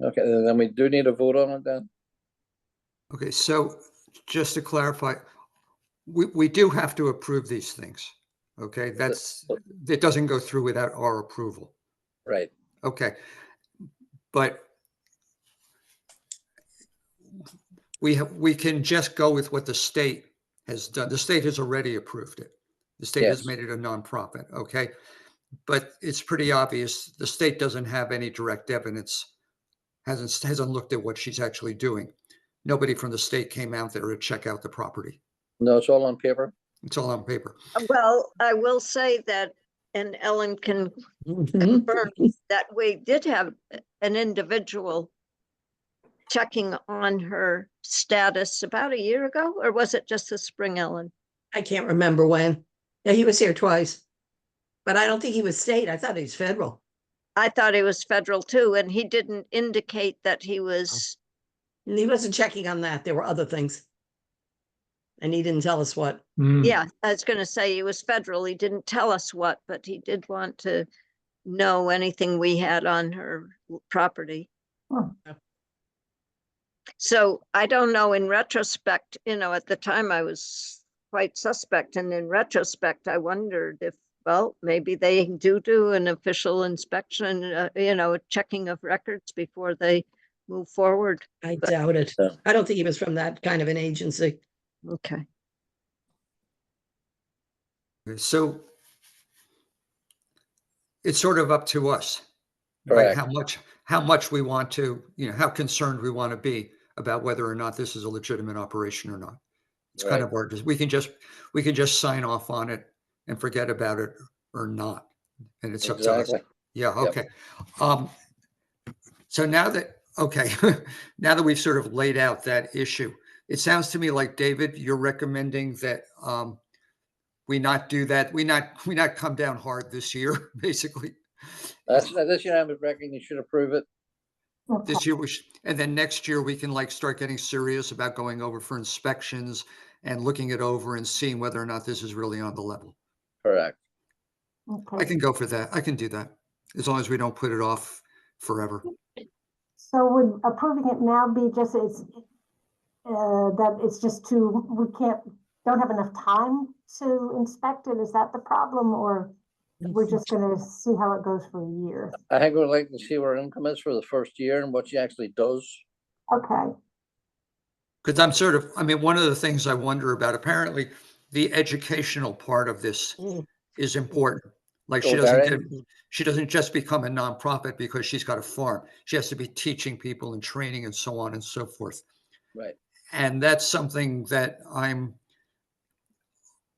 Okay, then we do need a vote on it then. Okay, so just to clarify, we do have to approve these things. Okay, it doesn't go through without our approval. Right. Okay, but we can just go with what the state has done. The state has already approved it. The state has Yes. made it a nonprofit. Okay, but it's pretty obvious the state doesn't have any direct evidence. Hasn't looked at what she's actually doing. Nobody from the state came out there to check out the property. No, it's all on paper. It's all on paper. Well, I will say that, and Ellen can Mhm. confirm that we did have an individual checking on her status about a year ago, or was it just this spring, Ellen? I can't remember when. Yeah, he was here twice. But I don't think he was state. I thought he was federal. I thought he was federal too, and he didn't indicate that he was. And he wasn't checking on that. There were other things. And he didn't tell us what. Hmm. Yeah, I was going to say he was federal. He didn't tell us what, but he did want to know anything we had on her property. Hmm. So I don't know, in retrospect, at the time I was quite suspect, and in retrospect, I wondered if, well, maybe they do an official inspection, a checking of records before they move forward. I doubt it. Yeah. I don't think he was from that kind of an agency. Okay. So it's sort of up to us, right? Correct. How much we want to, how concerned we want to be about whether or not this is a legitimate operation or not. It's kind Right. of our, we can just sign off on it and forget about it or not. And it's up to us. Exactly. Yeah, Yep. okay. So now that, okay, now that we've sort of laid out that issue, it sounds to me like, David, you're recommending that we not do that. We not come down hard this year, basically. This year, I would reckon you should approve it. Okay. This year, and then next year we can like start getting serious about going over for inspections and looking it over and seeing whether or not this is really on the level. Correct. I Okay, can go for that. I can do that as long as we don't put it off forever. so would approving it now be just, that it's just too, don't have enough time to inspect it? Is that the problem, or we're just gonna see how it goes for a year? I think we'd like to see what her income is for the first year and what she actually does. Okay, Because one of the things I wonder about, apparently the educational part of this is important. Like Oh, very. she doesn't just become a nonprofit because she's got a farm. She has to be teaching people and training and so on and so forth. Right. And that's something that I'm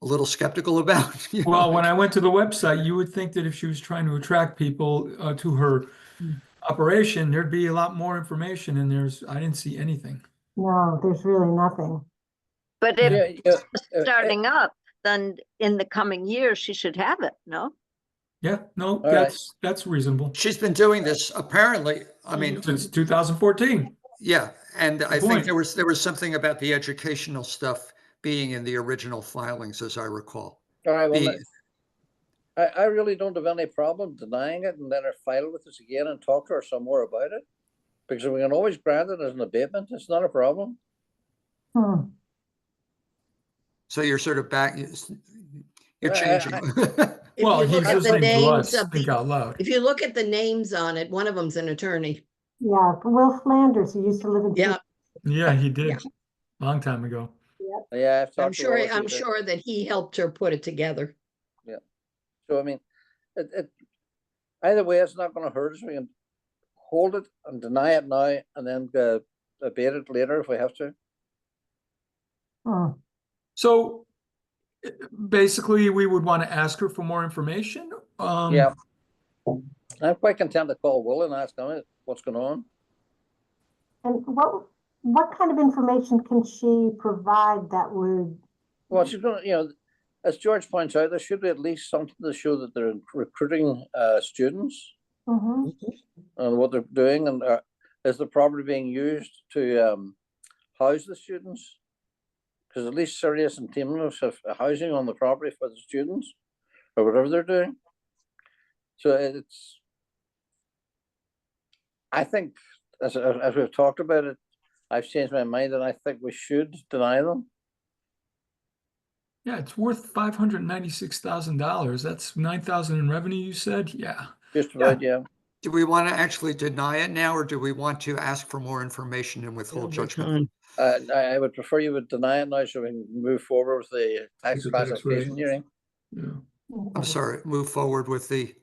a little skeptical about. Well, when I went to the website, you would think that if she was trying to attract people to her operation, there'd be a lot more information, and I didn't see anything. no, there's really nothing. But Yeah. if starting up, then in the coming years, she should have it, no? Yeah, no, right. that's reasonable. She's been doing this apparently. Since 2014. Yeah, and I think point. there was something about the educational stuff being in the original filings, as I recall. All right, well, The- I really don't have any problem denying it and let her file with us again and talk to her some more about it. Because we can always grant it as an abatement. It's not a problem. So you're sort of back, you're I- changing. If Well, you he's look at the listening to names us of think out loud. if you look at the names on it, one of them's an attorney. Yeah, Will Flanders, who used to live in. Yeah, Yeah, he did. Yeah. Long time ago. Yeah, I've talked I'm to sure, Wallace I'm either. sure that he helped her put it together. So, I mean, either way, it's not gonna hurt us. We can hold it and deny it now and then abate it later if we have to. Hmm. So basically, we would want to ask her for more information. Yeah. I'm quite content to call Will and ask him what's going on. And what kind of information can she provide that would? Well, she's gonna, as George points out, there should be at least something to show that they're recruiting students Mhm. and what they're doing, and is the property being used to house the students? Because at least Sirius and Temenos have housing on the property for the students or whatever they're doing. So I think, as we've talked about it, I've changed my mind and I think we should deny them. Yeah, it's worth $596,000. That's 9,000 in revenue, you said? Yeah. Just about, yeah. Do we want to actually deny it now, or do we want to ask for more information and withhold judgment? I would prefer you would deny it now so we can move forward with the tax With the tax classification rate. hearing Yeah. I'm sorry, move forward with the,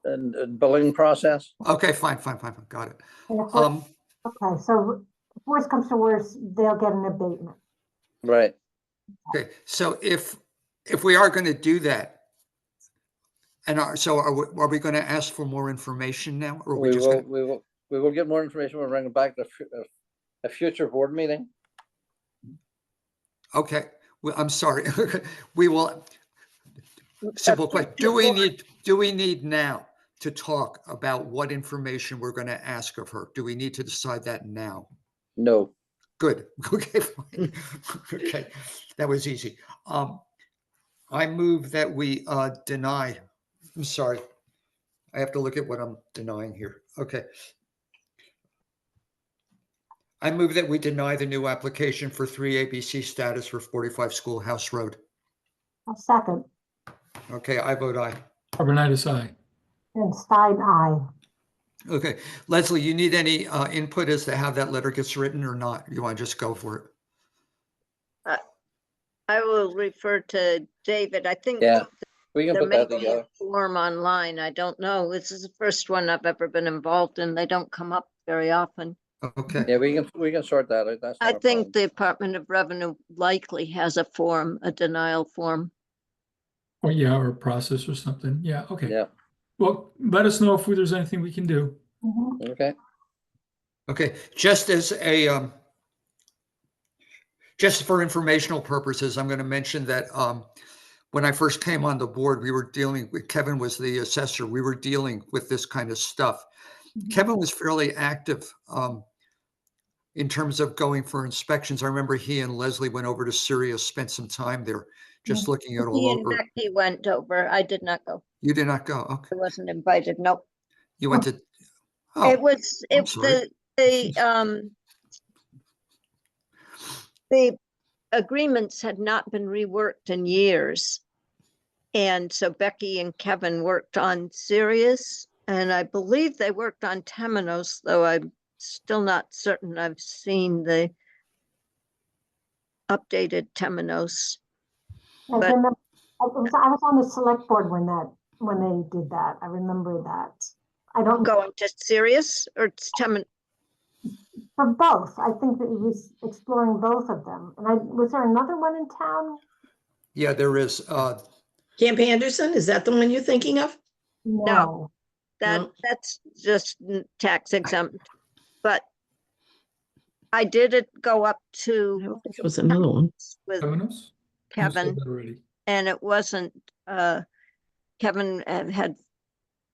and billing process. okay, fine, got it. And if Um, Okay, so if worse comes to worse, they'll get an abatement. Right. okay, so if we are going to do that, and are we going to ask for more information now, or are we We just will, going? we will get more information. We'll bring it back to a future board meeting. Okay, well, I'm sorry. We will. Simple question. Do we need now to talk about what information we're going to ask of her? Do we need to decide that now? No. Good. Okay, fine. Okay, that was easy. I move that we deny. I'm sorry. I have to look at what I'm denying here. Okay. I move that we deny the new application for 3 ABC status for 45 Schoolhouse Road. A second, Okay, I vote aye. Carbonitis, aye. and Stein, aye. Okay, Leslie, you need any input as to how that letter gets written or not? You want to just go for it? I will refer to David. I think Yeah. We can There put may that be a together. form online. I don't know. This is the first one I've ever been involved in. They don't come up very often. Okay, Yeah, we can sort that out. That's I not a think problem. the Department of Revenue likely has a form, a denial form. Or yeah, or a process or something. Yeah, okay. Yeah, Well, let us know if there's anything we can do. Mhm. okay. okay. Just as a, just for informational purposes, I'm going to mention that when I first came on the board, we were dealing with, Kevin was the assessor. We were dealing with this kind of stuff. Kevin was fairly active in terms of going for inspections. I remember he and Leslie went over to Syria, spent some time there, just looking at all He and over. Becky went over. I did not go. You did not go. Okay. I wasn't invited. Nope. You went to, It oh, was, I'm sorry. The agreements had not been reworked in years. And so Becky and Kevin worked on Sirius, and I believe they worked on Temenos, though I'm still not certain I've seen the updated Temenos. I But- remember, I was on the select board when they did that. I remember that. I don't, Going to Sirius or it's Temenos? for both. I think that he was exploring both of them. And was there another one in town? Yeah, there is. Camp Anderson, is that the one you're thinking of? No. That's just tax exempt. But I did go up I to don't think it was another one. with Temenos? You said Kevin, that already. and it wasn't, Kevin had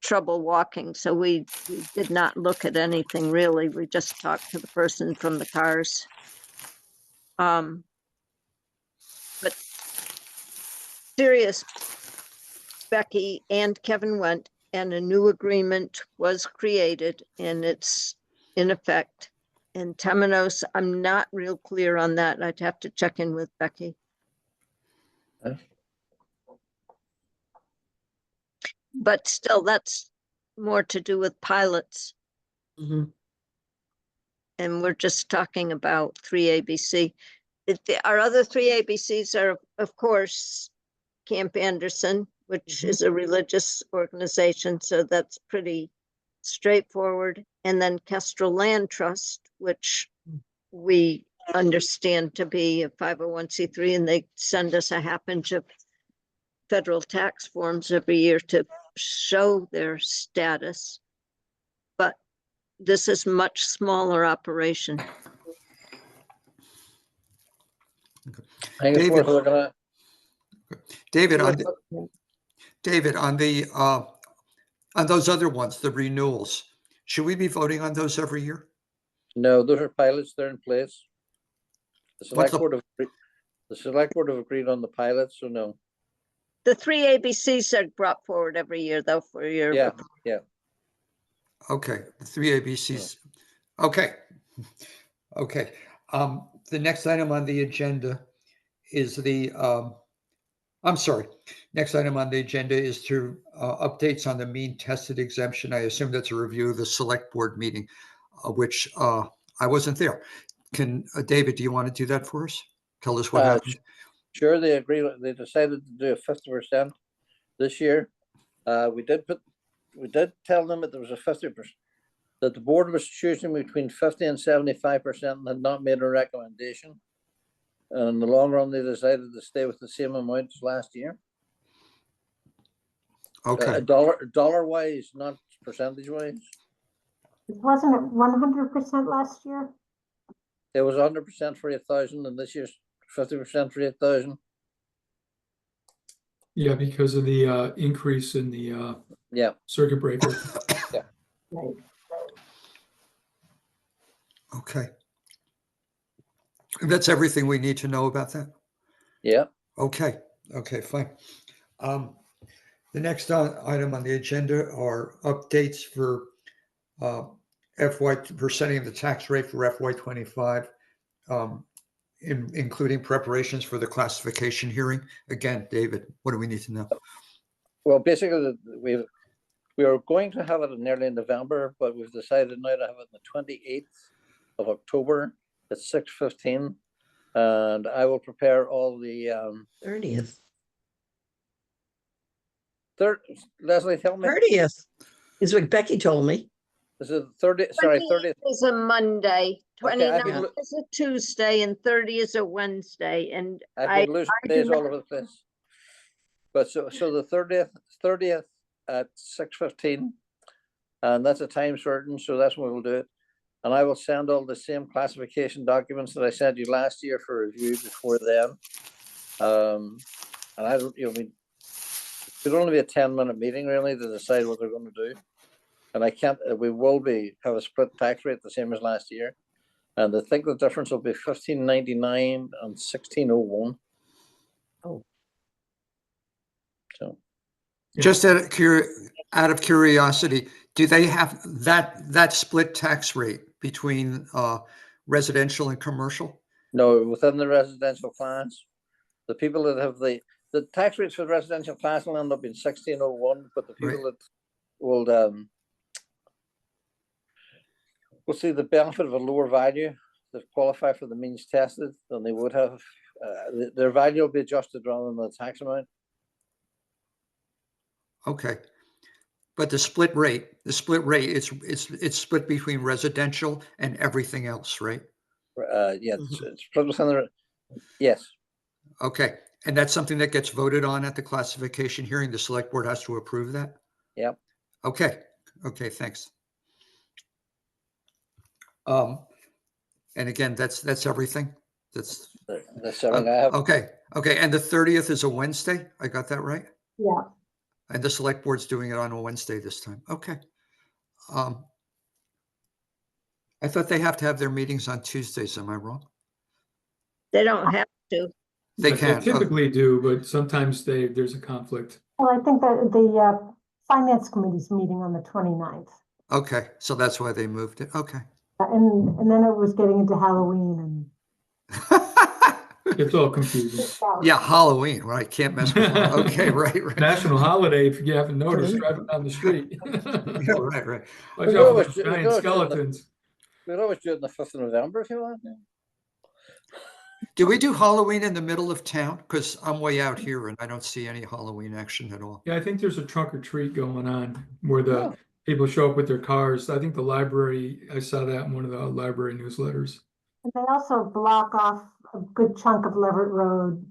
trouble walking, so we did not look at anything really. We just talked to the person from the cars. But serious, Becky and Kevin went, and a new agreement was created, and it's in effect. And Temenos, I'm not real clear on that. I'd have to check in with Becky. Yeah. But still, that's more to do with pilots. Mhm. And we're just talking about 3ABC. Our other 3ABCs are, of course, Camp Anderson, which is a religious organization, so that's pretty straightforward. And then Kestrel Land Trust, which we understand to be a 501c3, and they send us a half inch of federal tax forms every year to show their status. But this is much smaller operation. I think it's worth looking at. David, on the, on those other ones, the renewals, should we be voting on those every year? No, those are pilots, they're in place. The What's select board have agreed on the pilots, so no. The 3ABCs are brought forward every year, though, for your. Yeah, yeah. Okay, the 3ABCs. Okay. Okay. The next item on the agenda is the, I'm sorry. Next item on the agenda is to updates on the mean tested exemption. I assume that's a review of the select board meeting, which I wasn't there. Can, David, do you want to do that for us? Tell us what happened. Sure, they decided to do a 50% this year. We did tell them that there was a 50%, that the board was choosing between 50 and 75% and had not made a recommendation. And in the long run, they decided to stay with the same amount as last year. Okay. Dollar wise, not percentage wise. Wasn't it 100% last year? It was 100% for 8,000 and this year's 50% for 8,000. Yeah, because of the increase in the Yeah. circuit breaker. Right. Okay. That's everything we need to know about that? Yeah. Okay. Okay, fine. The next item on the agenda are updates for for setting the tax rate for FY25, including preparations for the classification hearing. Again, David, what do we need to know? Well, basically, we were going to have it in early November, but we've decided now to have it on the 28th of October at 6:15. And I will prepare all the 30th. Leslie, tell me, 30th is what Becky told me. is it 30th, sorry, 28th 30th? is a Monday, Okay, I 29th could, is a Tuesday, and 30 is a Wednesday, and I could lose I do days all not- over the place. But so the 30th at 6:15, and that's a time certain, so that's when we'll do it. And I will send all the same classification documents that I sent you last year for review before then. And I don't, I mean, it would only be a 10-minute meeting really to decide what they're going to do. And I can't, we will have a split tax rate the same as last year. And I think the difference will be 1599 and 1601. Oh. So. Just out of curiosity, do they have that split tax rate between residential and commercial? No, within the residential class, the people that have the tax rates for the residential class will end up in 1601, but the people that will see the benefit of a lower value that qualify for the means tested than they would have. Their value will be adjusted rather than the tax amount. Okay. But the split rate, it's split between residential and everything else, right? Yeah, it's split within the, yes. Okay. And that's something that gets voted on at the classification hearing. The select board has to approve that? Yep. Okay. Okay, thanks. And again, that's everything. That's everything I have. okay. Okay. And the 30th is a Wednesday. I got that right? Yeah, And the select board's doing it on a Wednesday this time. Okay. I thought they have to have their meetings on Tuesdays. Am I wrong? They don't have to. They But can. typically do, but sometimes there's a conflict. well, I think that the finance committee's meeting on the 29th. Okay. So that's why they moved it. Okay. And then it was getting into Halloween and. It's all confusing. Yeah, Halloween, right? Can't mess with Halloween. Okay, right. National holiday, if you haven't noticed, driving down the street. Yeah, right. Watch We out always for do- those we giant always do it in the- skeletons. We'd always do it on the 5th of November if you want. Do we do Halloween in the middle of town? Because I'm way out here and I don't see any Halloween action at all. Yeah, I think there's a trunk or treat going on where the Oh. people show up with their cars. I think the library, I saw that in one of the library newsletters. And they also block off a good chunk of Leverett Road,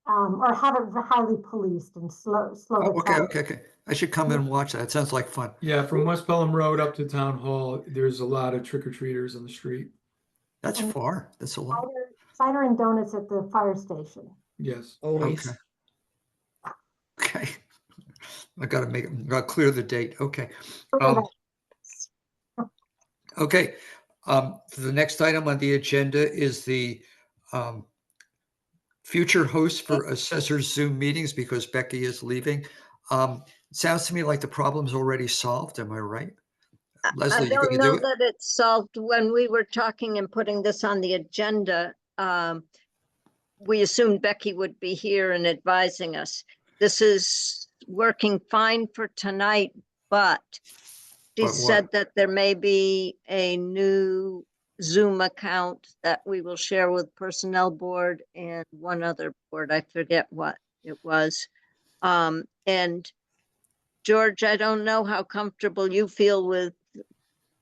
or have it highly policed and slow Oh, the traffic. okay. I should come in and watch that. It sounds like fun. Yeah, from West Pelham Road up to Town Hall, there's a lot of trick-or-treaters on the street. That's far. That's a lot. Cider and donuts at the fire station. Yes. Always. Okay. I gotta clear the date. Okay. Okay. The next item on the agenda is the future host for Assessors Zoom meetings because Becky is leaving. It sounds to me like the problem's already solved. Am I right? Leslie, I you don't gonna know do it? that it's solved. When we were talking and putting this on the agenda, we assumed Becky would be here and advising us. This is working fine for tonight, but she But what? said that there may be a new Zoom account that we will share with Personnel Board and one other board. I forget what it was. And George, I don't know how comfortable you feel with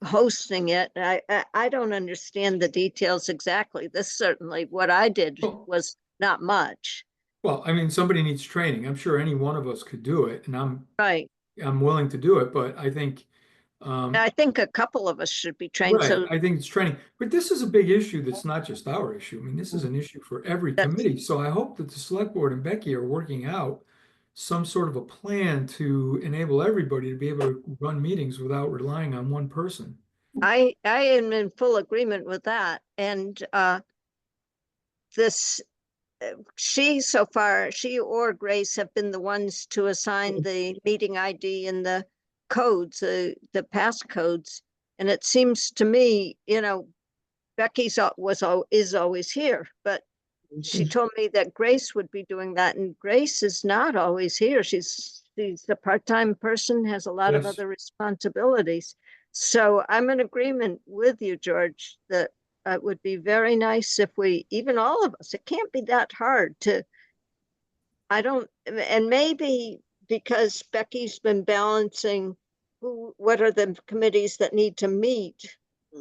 hosting it. I don't understand the details exactly. This certainly, what I did was not much. Well, I mean, somebody needs training. I'm sure any one of us could do it, and I'm Right. willing to do it, but I think I think a couple of us should be trained. right, So I think it's training. But this is a big issue that's not just our issue. I mean, this is an issue for every committee. So I hope that the select board and Becky are working out some sort of a plan to enable everybody to be able to run meetings without relying on one person. I am in full agreement with that. And she or Grace have been the ones to assign the meeting ID and the codes, the passcodes. And it seems to me, Becky's is always here, but she told me that Grace would be doing that, and Grace is not always here. She's a part-time person, has a lot of Yes. other responsibilities. So I'm in agreement with you, George, that it would be very nice if even all of us, it can't be that hard and maybe because Becky's been balancing what are the committees that need to meet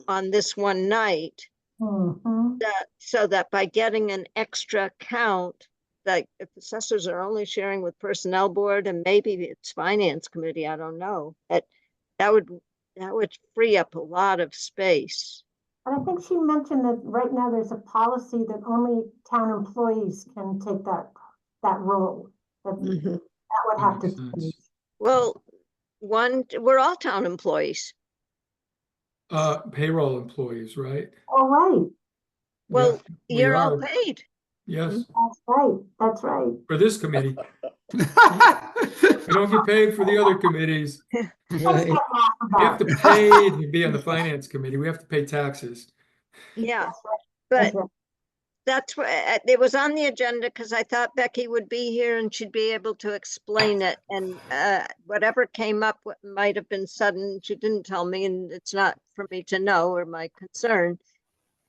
on this one night. Mhm. So that by getting an extra count, like if assessors are only sharing with personnel board and maybe it's finance committee, I don't know, that would free up a lot of space. And I think she mentioned that right now there's a policy that only town employees can take that role. That Mhm. would have to Makes sense. change. Well, we're all town employees. Payroll employees, right? All right, Well, we you're all are. paid. Yes, that's right. for this committee. We don't get paid for the other committees. Right. Laugh We have about to it. pay to be on the finance committee. We have to pay taxes. Yeah, That's right, but that's right. that's what it was on the agenda because I thought Becky would be here and she'd be able to explain it. And whatever came up might have been sudden. She didn't tell me, and it's not for me to know or my concern.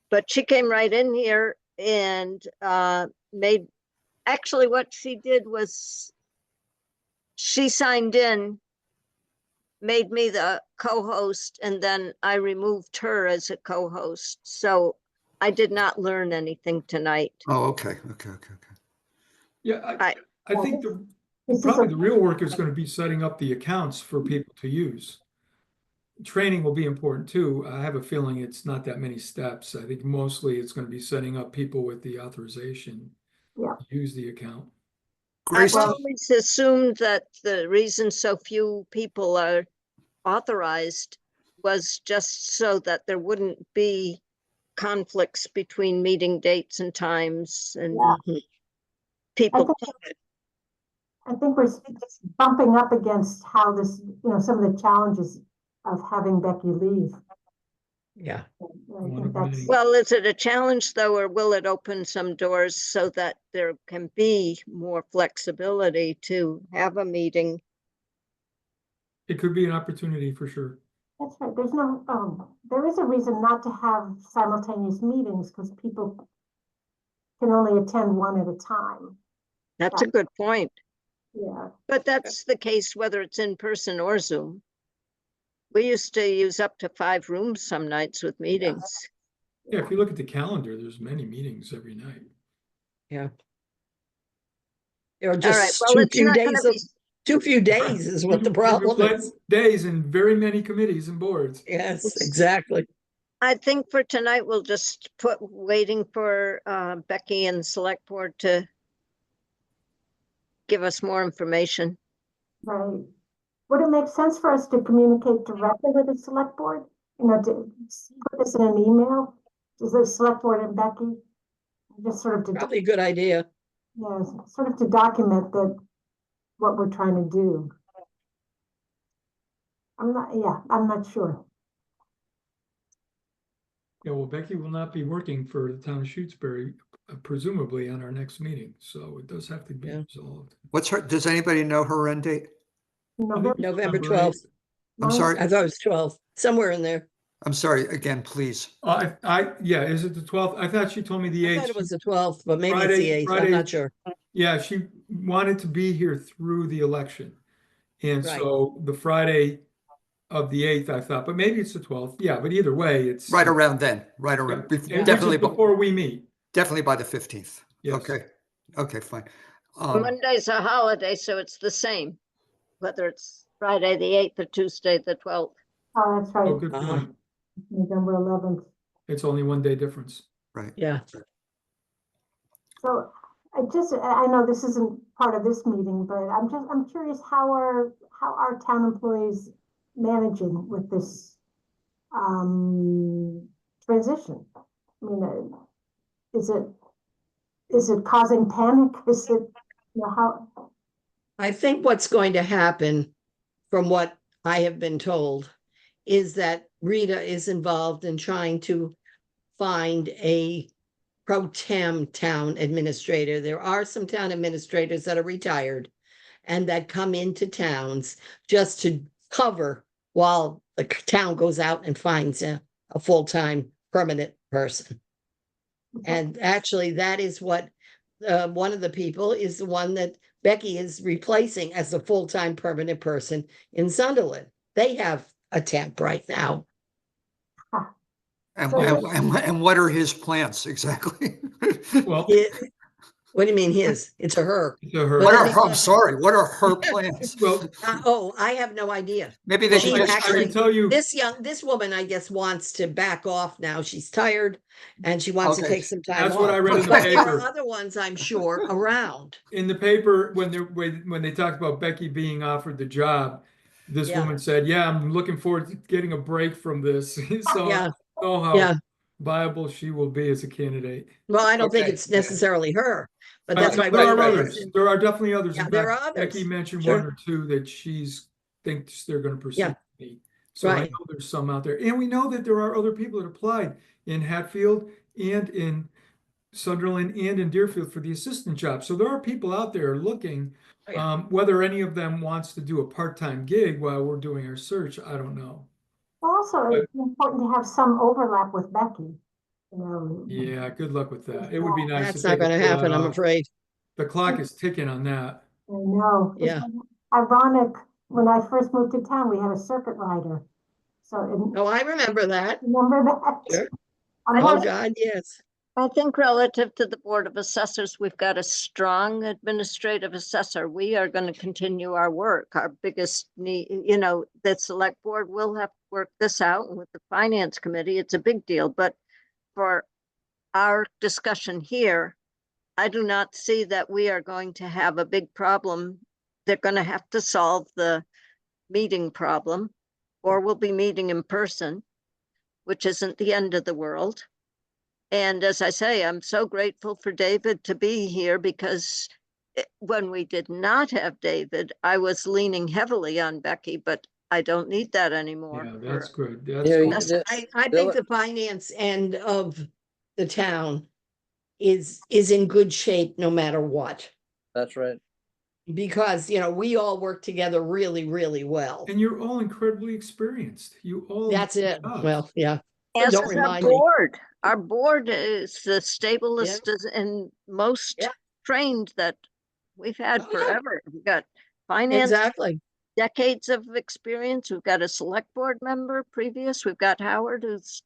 But she came right in here and made, actually what she did was she signed in, made me the co-host, and then I removed her as a co-host. So I did not learn anything tonight. Oh, okay. Yeah, I- I think This is probably a- the real work is going to be setting up the accounts for people to use. Training will be important too. I have a feeling it's not that many steps. I think mostly it's going to be setting up people with the authorization Yeah. to use the account. Grace, I've always assumed that the reason so few people are authorized was just so that there wouldn't be conflicts between meeting dates and times and Yeah. people. I think we're bumping up against how this, some of the challenges of having Becky leave. Yeah. I One think of that's, many. Well, is it a challenge though, or will it open some doors so that there can be more flexibility to have a meeting? It could be an opportunity for sure. that's right. There is a reason not to have simultaneous meetings because people can only attend one at a time. That's a good point. Yeah. But that's the case whether it's in person or Zoom. We used to use up to 5 rooms some nights with meetings. Yeah, if you look at the calendar, there's many meetings every night. Yeah. There are All right, just well, too it's few not gonna days be, too few days is what the problem is. Days in very many committees and boards. Yes, exactly. I think for tonight, we'll just put waiting for Becky and the select board to give us more information. Right. Would it make sense for us to communicate directly with the select board? To put this in an email to the select board and Becky? Just sort of Probably a good idea. sort of to document what we're trying to do. I'm not sure. Yeah, well, Becky will not be working for the town of Shutesbury, presumably on our next meeting, so it does have to be Yeah. resolved. does anybody know her end date? November November Number 12th. I'm sorry. I thought it was 12, somewhere in there. I'm sorry, again, please. Yeah, is it the 12th? I thought she told me the I 8th. thought it was the 12th, but maybe it's the 8th. I'm not sure. Yeah, she wanted to be here through the election. And Right. so the Friday of the 8th, I thought, but maybe it's the 12th. Yeah, but either way, it's Right around then, right yeah, around, which is definitely, before we meet. definitely by the 15th. Yes. Okay, fine. Monday's a holiday, so it's the same, whether it's Friday the 8th or Tuesday the 12th. Oh, that's right. Oh, good Uh-huh. point. November 11th. It's only one day difference. Right. Yeah. So I know this isn't part of this meeting, but I'm curious how are town employees managing with this transition? I mean, is it causing panic? Is it, how? I think what's going to happen, from what I have been told, is that Rita is involved in trying to find a pro tem town administrator. There are some town administrators that are retired and that come into towns just to cover while the town goes out and finds a full-time permanent person. And actually, that is what one of the people is the one that Becky is replacing as a full-time permanent person in Sunderland. They have a temp right now. And, So- and what are his plans exactly? Well, What do you mean his? It's a her. to her. But What I are think her, I'm that- sorry, what are her plans? Well, Oh, I have no idea. Maybe they She should I just actually- can tell you, This woman, I guess, wants to back off now. She's tired and she wants to Okay. take some time That's what off. I read in the But there are paper. other ones, I'm sure, around. In the paper, when they talked about Becky being offered the job, this Yeah. woman said, "Yeah, I'm looking forward to getting a break from this." So Yeah, I know how yeah. viable she will be as a candidate. Well, I don't think Okay. it's necessarily her, but that's No, why. there are Rita others. is- There are definitely others. Yeah, In there fact, are others. Becky mentioned Sure. one or two that she's thinks they're going to pursue. Yeah. me. So I Right. know there's some out there, and we know that there are other people that applied in Hatfield and in Sunderland and in Deerfield for the assistant job. So there are people out there looking. Oh, yeah. Whether any of them wants to do a part-time gig while we're doing our search, I don't know. Also, it's important to have some overlap with Becky, you know. Yeah, good luck with that. It would be nice. That's to not take a gonna full happen, I'm off. afraid. The clock is ticking on that. I know. It's Yeah. ironic, when I first moved to town, we had a circuit rider. So, Oh, I remember that. remember that? Sure. I'm Oh, not- God, yes. I think relative to the Board of Assessors, we've got a strong administrative assessor. We are going to continue our work. Our biggest need, you know, the select board will have to work this out with the finance committee. It's a big deal, but for our discussion here, I do not see that we are going to have a big problem. They're going to have to solve the meeting problem, or we'll be meeting in person, which isn't the end of the world. And as I say, I'm so grateful for David to be here, because when we did not have David, I was leaning heavily on Becky, but I don't need that anymore. Yeah, for- that's good. That's Yeah, good. That's- I think the finance end of the town is in good shape no matter what. That's right. Because, you know, we all work together really, really well. And you're all incredibly experienced. You all. That's know your it. job. Well, yeah. As Don't is remind our me. board. Our board is the stablest and most Yeah. trained that we've had Oh, yeah. forever. We've got finance, Exactly. decades of experience. We've got a select board member previous. We've got Howard, who's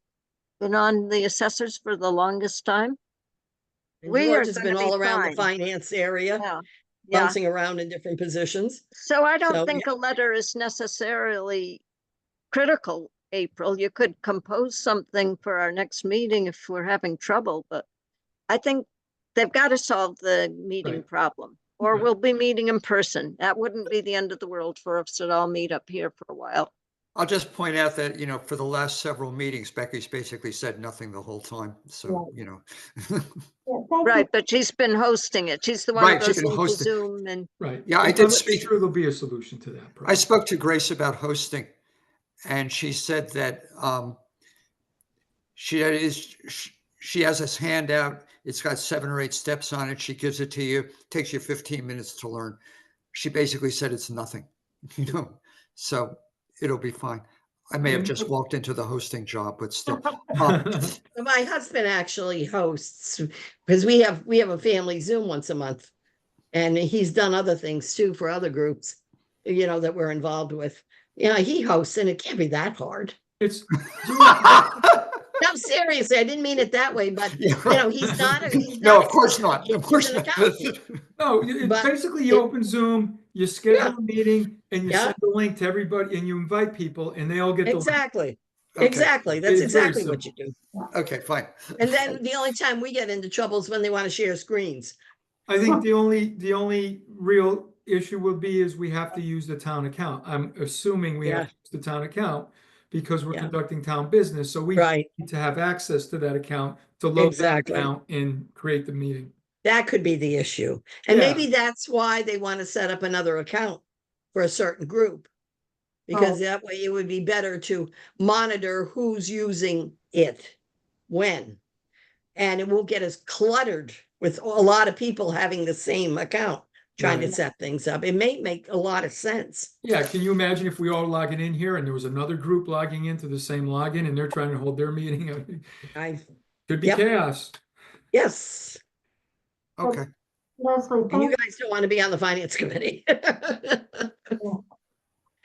been on the assessors for the longest time. And We are George has gonna been be all around the fine. finance area, Yeah. Yeah. bouncing around in different positions. So I don't So, think a letter is necessarily critical, April. You could compose something for our next meeting if we're having trouble, but I think they've got to solve the meeting Right. problem, or Right. we'll be meeting in person. That wouldn't be the end of the world for us to all meet up here for a while. I'll just point out that, you know, for the last several meetings, Becky's basically said nothing the whole time. So, Right. you know, Yeah, thank Right, you. but she's been hosting it. She's the one who Right, she's goes been into hosting. Zoom and Right. Yeah, I And did I'm speak- sure there'll be a solution to that. I problem. spoke to Grace about hosting, and she said that she has this handout. It's got 7 or 8 steps on it. She gives it to you. Takes you 15 minutes to learn. She basically said it's nothing, you know, so it'll be fine. I may have just walked into the hosting job, but still. My husband actually hosts, because we have a family Zoom once a month. And he's done other things too for other groups, you know, that we're involved with. Yeah, he hosts and it can't be that hard. It's. No, seriously, I didn't mean it that way, but Yeah. you know, he's not. No, of course not. He's Of course an not. accountant. No, it's But basically you it- open Zoom, you schedule a meeting, and you Yeah. send a link to everybody, and you invite people, and they all get the link. Exactly, Okay. exactly. That's It's very exactly what you do. Okay, fine. And then the only time we get into trouble is when they want to share screens. I think the only real issue will be is we have to use the town account. I'm assuming we have to use the town account because we're Yeah. conducting town business, so we Right, need to have access to that account to load that Exactly. account and create the meeting. that could be the issue. And Yeah. maybe that's why they want to set up another account for a certain group. Because Oh. that way it would be better to monitor who's using it, when. And it won't get as cluttered with a lot of people having the same account, trying to Right. set things up. It may make a lot of sense. Yeah, can you imagine if we all logging in here and there was another group logging into the same login and they're trying to hold their meeting? I, Could be Yep. chaos. yes, Okay. Leslie, And you thank guys don't want to be on the finance committee. you.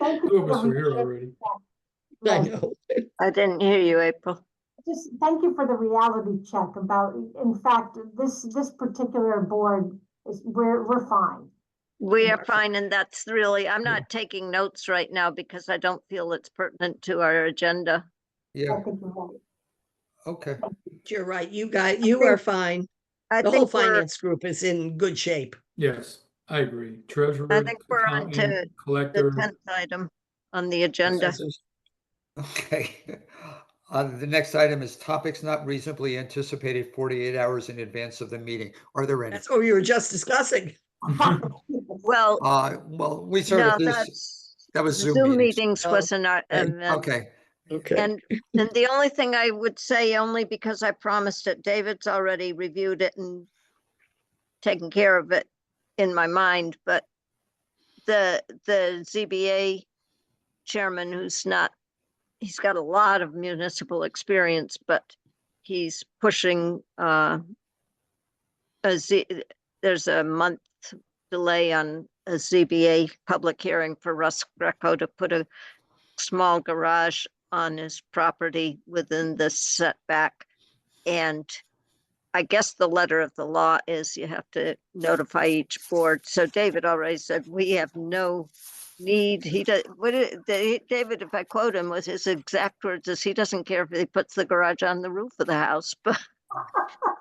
Thank you. Two of for us the are here reality already. check, I Leslie. know. I didn't hear you, April. Just thank you for the reality check about, in fact, this particular board is, we're fine. We are fine, and that's really, I'm not taking notes right now because I don't feel it's pertinent to our agenda. I Yeah, think you're right. okay. You're right. You are fine. I The whole think we're, finance group is in good shape. Yes, I agree. Treasurer, I think we're on accountant, to the collector. 10th item on the agenda. Assessors. Okay. The next item is topics not reasonably anticipated 48 hours in advance of the meeting. Are there any? That's what we were just discussing. Well, Well, we sort no, of, that was Zoom Zoom meetings. meetings Oh, was an okay. event. Okay, Okay. And the only thing I would say, only because I promised it, David's already reviewed it and taken care of it in my mind, but the ZBA chairman, who's not, he's got a lot of municipal experience, but he's pushing there's a month delay on a ZBA public hearing for Russ Greco to put a small garage on his property within the setback. And I guess the letter of the law is you have to notify each board. So David already said, we have no need. He does, David, if I quote him, was his exact words is he doesn't care if he puts the garage on the roof of the house. But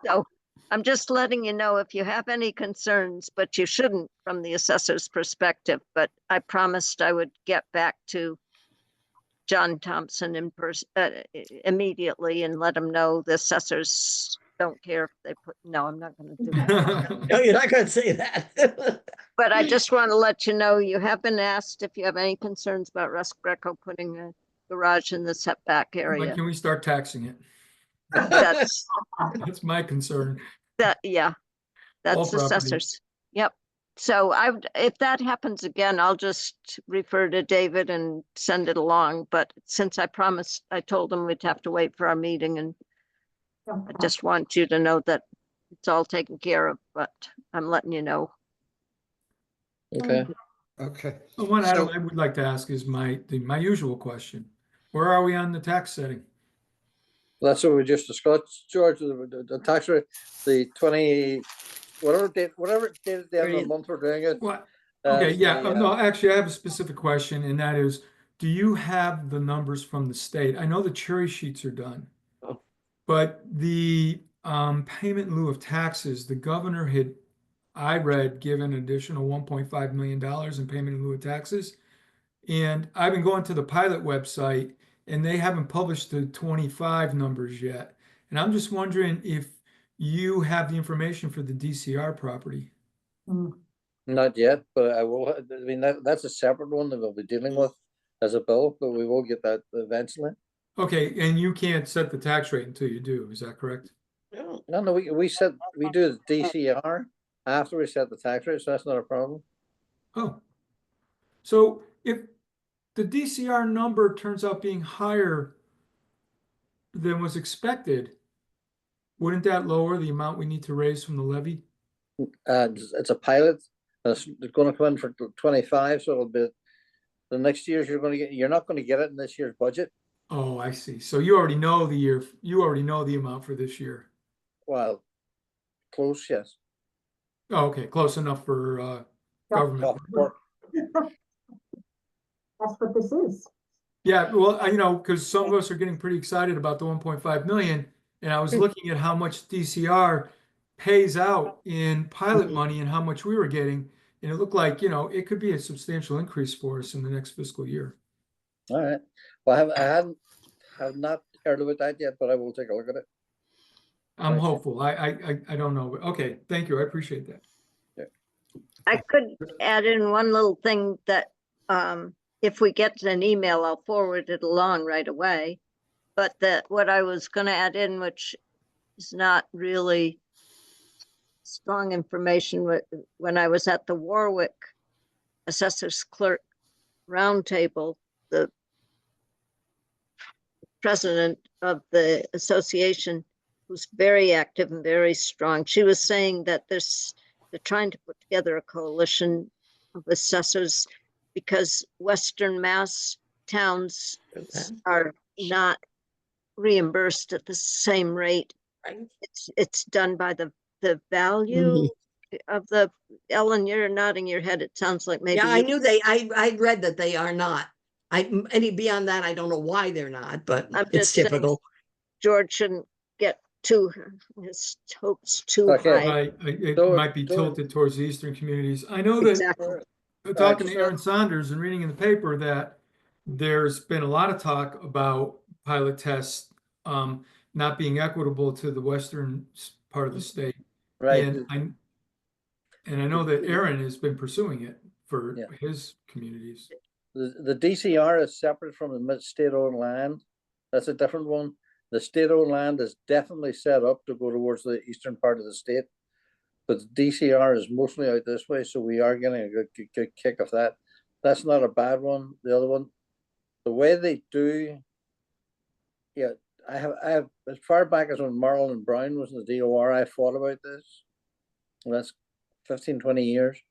so I'm just letting you know if you have any concerns, but you shouldn't from the assessor's perspective. But I promised I would get back to John Thompson in person immediately and let him know the assessors don't care if they put, no, I'm not going to do that. No, you're not going to say that. But I just want to let you know, you have been asked if you have any concerns about Russ Greco putting a garage in the setback Like, area. can we start taxing it? That's, That's my concern. yeah, All that's property. assessors. Yep. So if that happens again, I'll just refer to David and send it along. But since I promised, I told him we'd have to wait for our meeting, and I just want you to know that it's all taken care of, but I'm letting you know. Okay. okay. One item So- I would like to ask is my usual question. Where are we on the tax setting? That's what we just discussed, George, the tax rate, the 20, whatever date at the end of the 30th. month we're doing it. What? Okay, as yeah, the, no, actually, I have a specific question, and that is, do you have the numbers from the state? I know the cherry sheets are done. Oh. But the payment in lieu of taxes, the governor had, I read, given additional $1.5 million in payment in lieu of taxes. And I've been going to the pilot website, and they haven't published the 25 numbers yet. And I'm just wondering if you have the information for the DCR property. Not yet, but I will, I mean, that's a separate one that we'll be dealing with as a bill, but we will get that eventually. Okay, and you can't set the tax rate until you do, is that correct? No, we do the DCR after we set the tax rate, so that's not a problem. Oh. So if the DCR number turns out being higher than was expected, wouldn't that lower the amount we need to raise from the levy? It's a pilot, it's gonna come in for 25, so it'll be, the next year's you're not gonna get it in this year's budget. Oh, I see. So you already know you already know the amount for this year. Well, close, yes. Oh, okay, close enough for government. Or- That's what this is. Yeah, well, because some of us are getting pretty excited about the 1.5 million, and I was looking at how much DCR pays out in pilot money and how much we were getting, and it looked like, it could be a substantial increase for us in the next fiscal year. All right, well, I have not heard about that yet, but I will take a look at it. I'm Right. hopeful. I don't know. Okay, thank you. I appreciate that. I could add in one little thing that if we get an email, I'll forward it along right away. But what I was going to add in, which is not really strong information, when I was at the Warwick Assessors Clerk Roundtable, the president of the association, who's very active and very strong, she was saying that there's they're trying to put together a coalition of assessors because Western Mass towns are not reimbursed at the same rate. Right. It's done by the value of the, Ellen, you're nodding your head. It sounds like maybe. Yeah, I knew I read that they are not. Any beyond that, I don't know why they're not, but I'm it's just saying, typical. George shouldn't get his hopes too Okay. high. It So- might be so- tilted towards the eastern communities. I know that Exactly. talking to so- Aaron Saunders and reading in the paper that there's been a lot of talk about pilot tests not being equitable to the western part of the state. Right. And I know that Aaron has been pursuing it for Yeah. his communities. The DCR is separate from the state-owned land. That's a different one. The state-owned land is definitely set up to go towards the eastern part of the state. But the DCR is mostly out this way, so we are getting a good kick of that. That's not a bad one. The other one, the way they do, yeah, I have as far back as when Marilyn Brown was in the DOR, I thought about this. And that's 15, 20 years.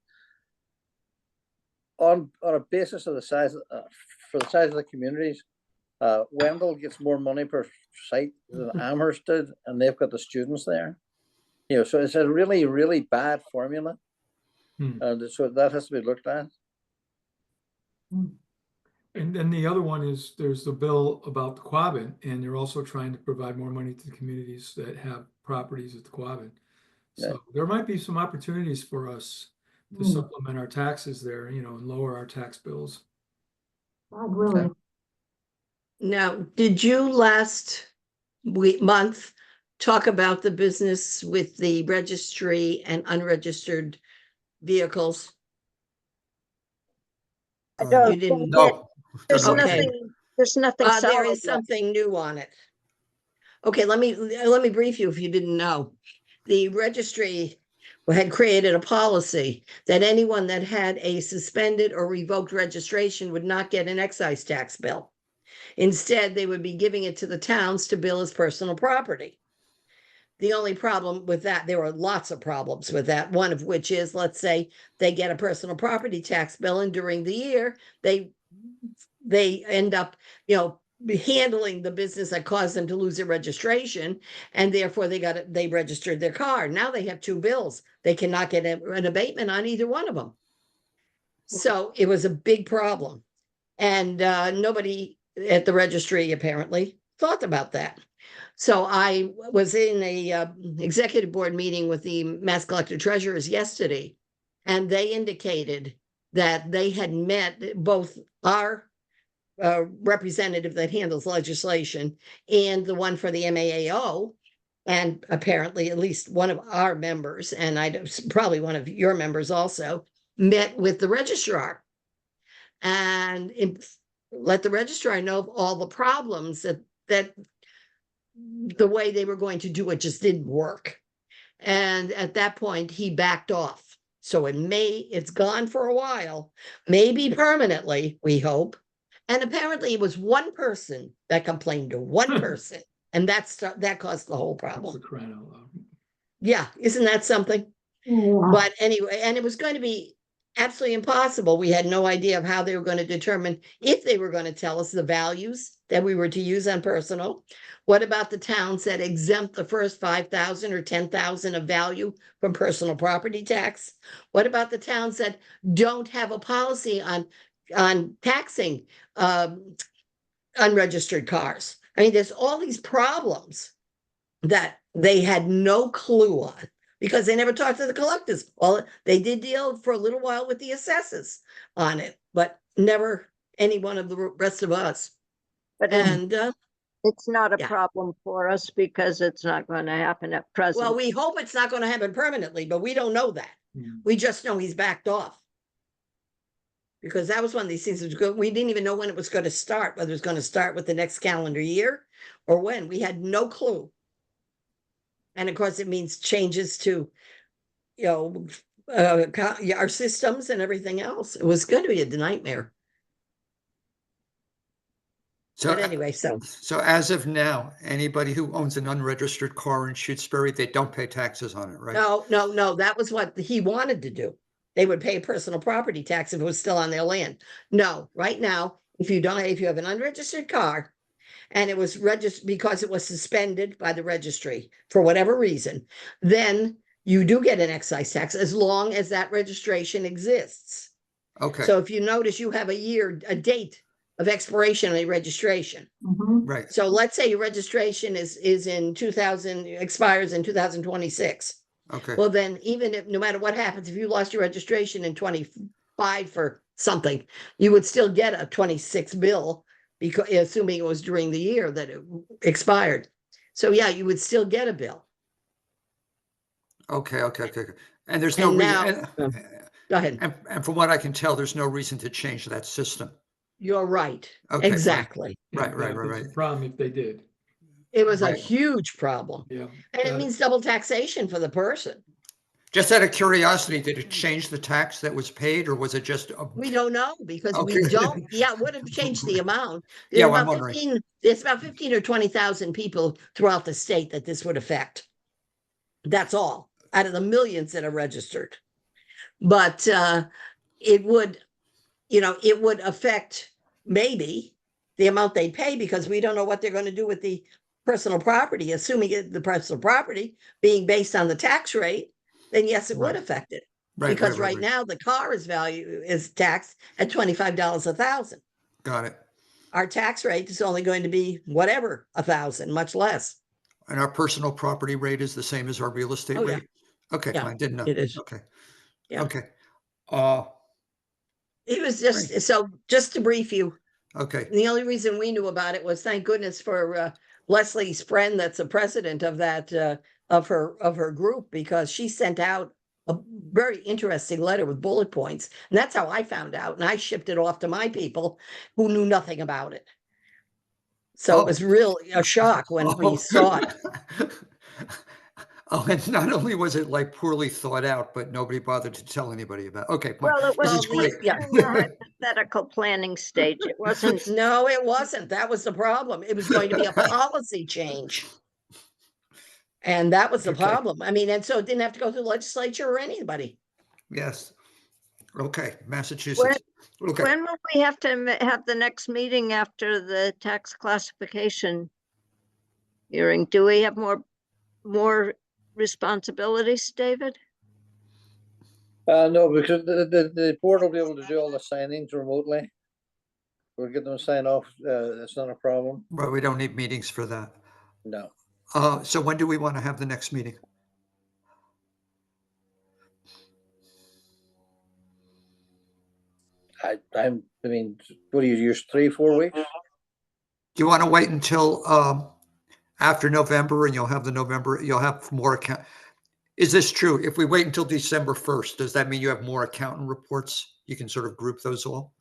On a basis of the size, for the size of the communities, Wendell gets more money per site than Amherst did, and they've got the students there. You know, so it's a really, really bad formula. And so that has to be looked at. And then the other one is there's the bill about the Quabbin, and they're also trying to provide more money to the communities that have properties at the Quabbin. So there might be some opportunities for us to supplement our taxes there, you know, and lower our tax bills. God willing. Now, did you last month talk about the business with the registry and unregistered vehicles? I don't You didn't. No. There's Okay. there's nothing There solid is yet. something new on it. Okay, let me brief you if you didn't know. The registry had created a policy that anyone that had a suspended or revoked registration would not get an excise tax bill. Instead, they would be giving it to the towns to bill as personal property. The only problem with that, there are lots of problems with that, one of which is, let's say they get a personal property tax bill and during the year, they end up, you know, handling the business that caused them to lose their registration, and therefore they registered their car. Now they have two bills. They cannot get an abatement on either one of them. So it was a big problem. And nobody at the registry apparently thought about that. So I was in a executive board meeting with the Mass Collector Treasurers yesterday, and they indicated that they had met both our representative that handles legislation and the one for the MAAO, and apparently at least one of our members, and probably one of your members also, met with the registrar and let the registrar know of all the problems that the way they were going to do it just didn't work. And at that point, he backed off. So it's gone for a while, maybe permanently, we hope. And apparently it was one person that complained to one person, and that caused the whole problem. For crying out loud. Yeah, isn't that something? Yeah. But anyway, and it was going to be absolutely impossible. We had no idea of how they were going to determine if they were going to tell us the values that we were to use on personal. What about the towns that exempt the first 5,000 or 10,000 of value from personal property tax? What about the towns that don't have a policy on taxing unregistered cars? I mean, there's all these problems that they had no clue on, because they never talked to the collectors. Well, they did deal for a little while with the assessors on it, but never any one of the rest of us. But And it's not a yeah. problem for us because it's not going to happen at present. well, we hope it's not going to happen permanently, but we don't know that. We just know he's backed off. Because that was one of these things that was good. We didn't even know when it was going to start, whether it was going to start with the next calendar year or when. We had no clue. And of course, it means changes to, you know, our systems and everything else. It was going to be a nightmare. But anyway, so, So as of now, anybody who owns an unregistered car in Shutesbury, they don't pay taxes on it, right? no, that was what he wanted to do. They would pay personal property tax if it was still on their land. No, right now, if you have an unregistered car and it was registered because it was suspended by the registry for whatever reason, then you do get an excise tax as long as that registration exists. Okay, So if you notice, you have a date of expiration on a registration. Mhm. right, So let's say your registration is in 2000, expires in 2026. okay, Well, then even if, no matter what happens, if you lost your registration in 25 for something, you would still get a 26 bill because assuming it was during the year that it expired. So yeah, you would still get a bill. okay. And there's no And now- reason, Go ahead. and from what I can tell, there's no reason to change that system. You're right. Okay, fine. Exactly. Yeah, Right. that was a problem if they did. It was a Right. huge problem. Yeah. And it means double taxation for the person. Just out of curiosity, did it change the tax that was paid, or was it just? We don't know because we Okay. don't, yeah, it would have changed the amount. Yeah, There's well, I'm about wondering. 15, there's about 15 or 20,000 people throughout the state that this would affect. That's all, out of the millions that are registered. But it would, it would affect maybe the amount they pay because we don't know what they're going to do with the personal property, assuming the personal property being based on the tax rate, then yes, it would Right. affect it. Right, Because right. right now the car is taxed at $25 a thousand. Got it. Our tax rate is only going to be whatever, 1,000, much less. And our personal property rate is the same as our real estate Oh, yeah. rate? Okay, Yeah, fine, didn't know. it is. Okay. Yeah. Okay. It was just, so just to brief you, Okay, the only reason we knew about it was thank goodness for Leslie's friend that's the president of that, of her group, because she sent out a very interesting letter with bullet points. And that's how I found out. And I shipped it off to my people who knew nothing about it. So Oh. it was really a shock when we saw it. Oh, and not only was it like poorly thought out, but nobody bothered to tell anybody about. Okay, fine. Well, it This was is great. yeah. in the hypothetical planning stage. It wasn't. No, it wasn't. That was the problem. It was going to be a policy change. And that was the Okay. problem. I mean, and so it didn't have to go through the legislature or anybody. Yes. Okay, Massachusetts. Okay, When will we have to have the next meeting after the tax classification hearing? Do we have more responsibilities, David? No, because the board will be able to do all the signings remotely. We'll get them signed off, it's not a problem, well, we don't need meetings for that. no. So when do we want to have the next meeting? I mean, what do you use, 3-4 weeks? Do you want to wait until after November and you'll have more account? Is this true? If we wait until December 1st, does that mean you have more accountant reports? You can sort of group those all?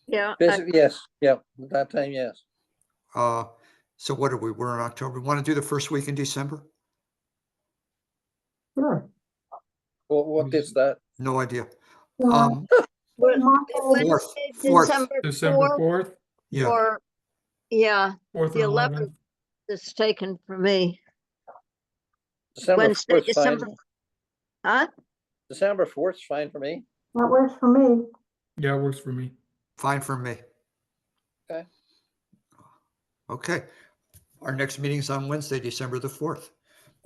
Yeah. Basically, yes, yeah, at that time, yes. So what are we? We're in October. We want to do the first week in December? Sure. What is that? No idea. Yeah. Wednesday, Fourth. December December 4th, 4th, Yeah. or, yeah, 4th the or 11th 11th. is taken for me. December Wednesday, 4th, December. fine. Huh? December 4th is fine for me. That works for me. Yeah, it works for me. Fine for me. Okay. Okay. Our next meeting's on Wednesday, December the 4th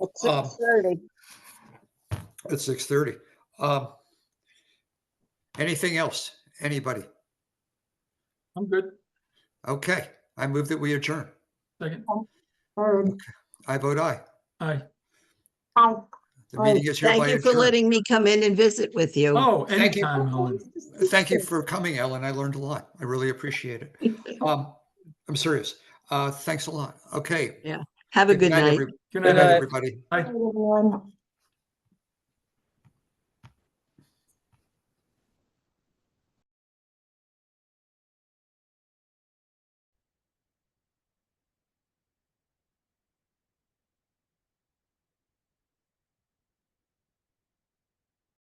At 6:30. at 6:30. Anything else? Anybody? I'm good. Okay. I move that we adjourn. Second. Third. I vote aye. Aye. Aye. The meeting is Thank hereby you for adjourned. letting me come in and visit with you. Oh, Thank you. anytime, Helen. Thank you for coming, Ellen. I learned a lot. I really appreciate it. I'm serious. Thanks a lot. Okay. Have a good night. Good Good night, night. everybody. Bye. Everyone.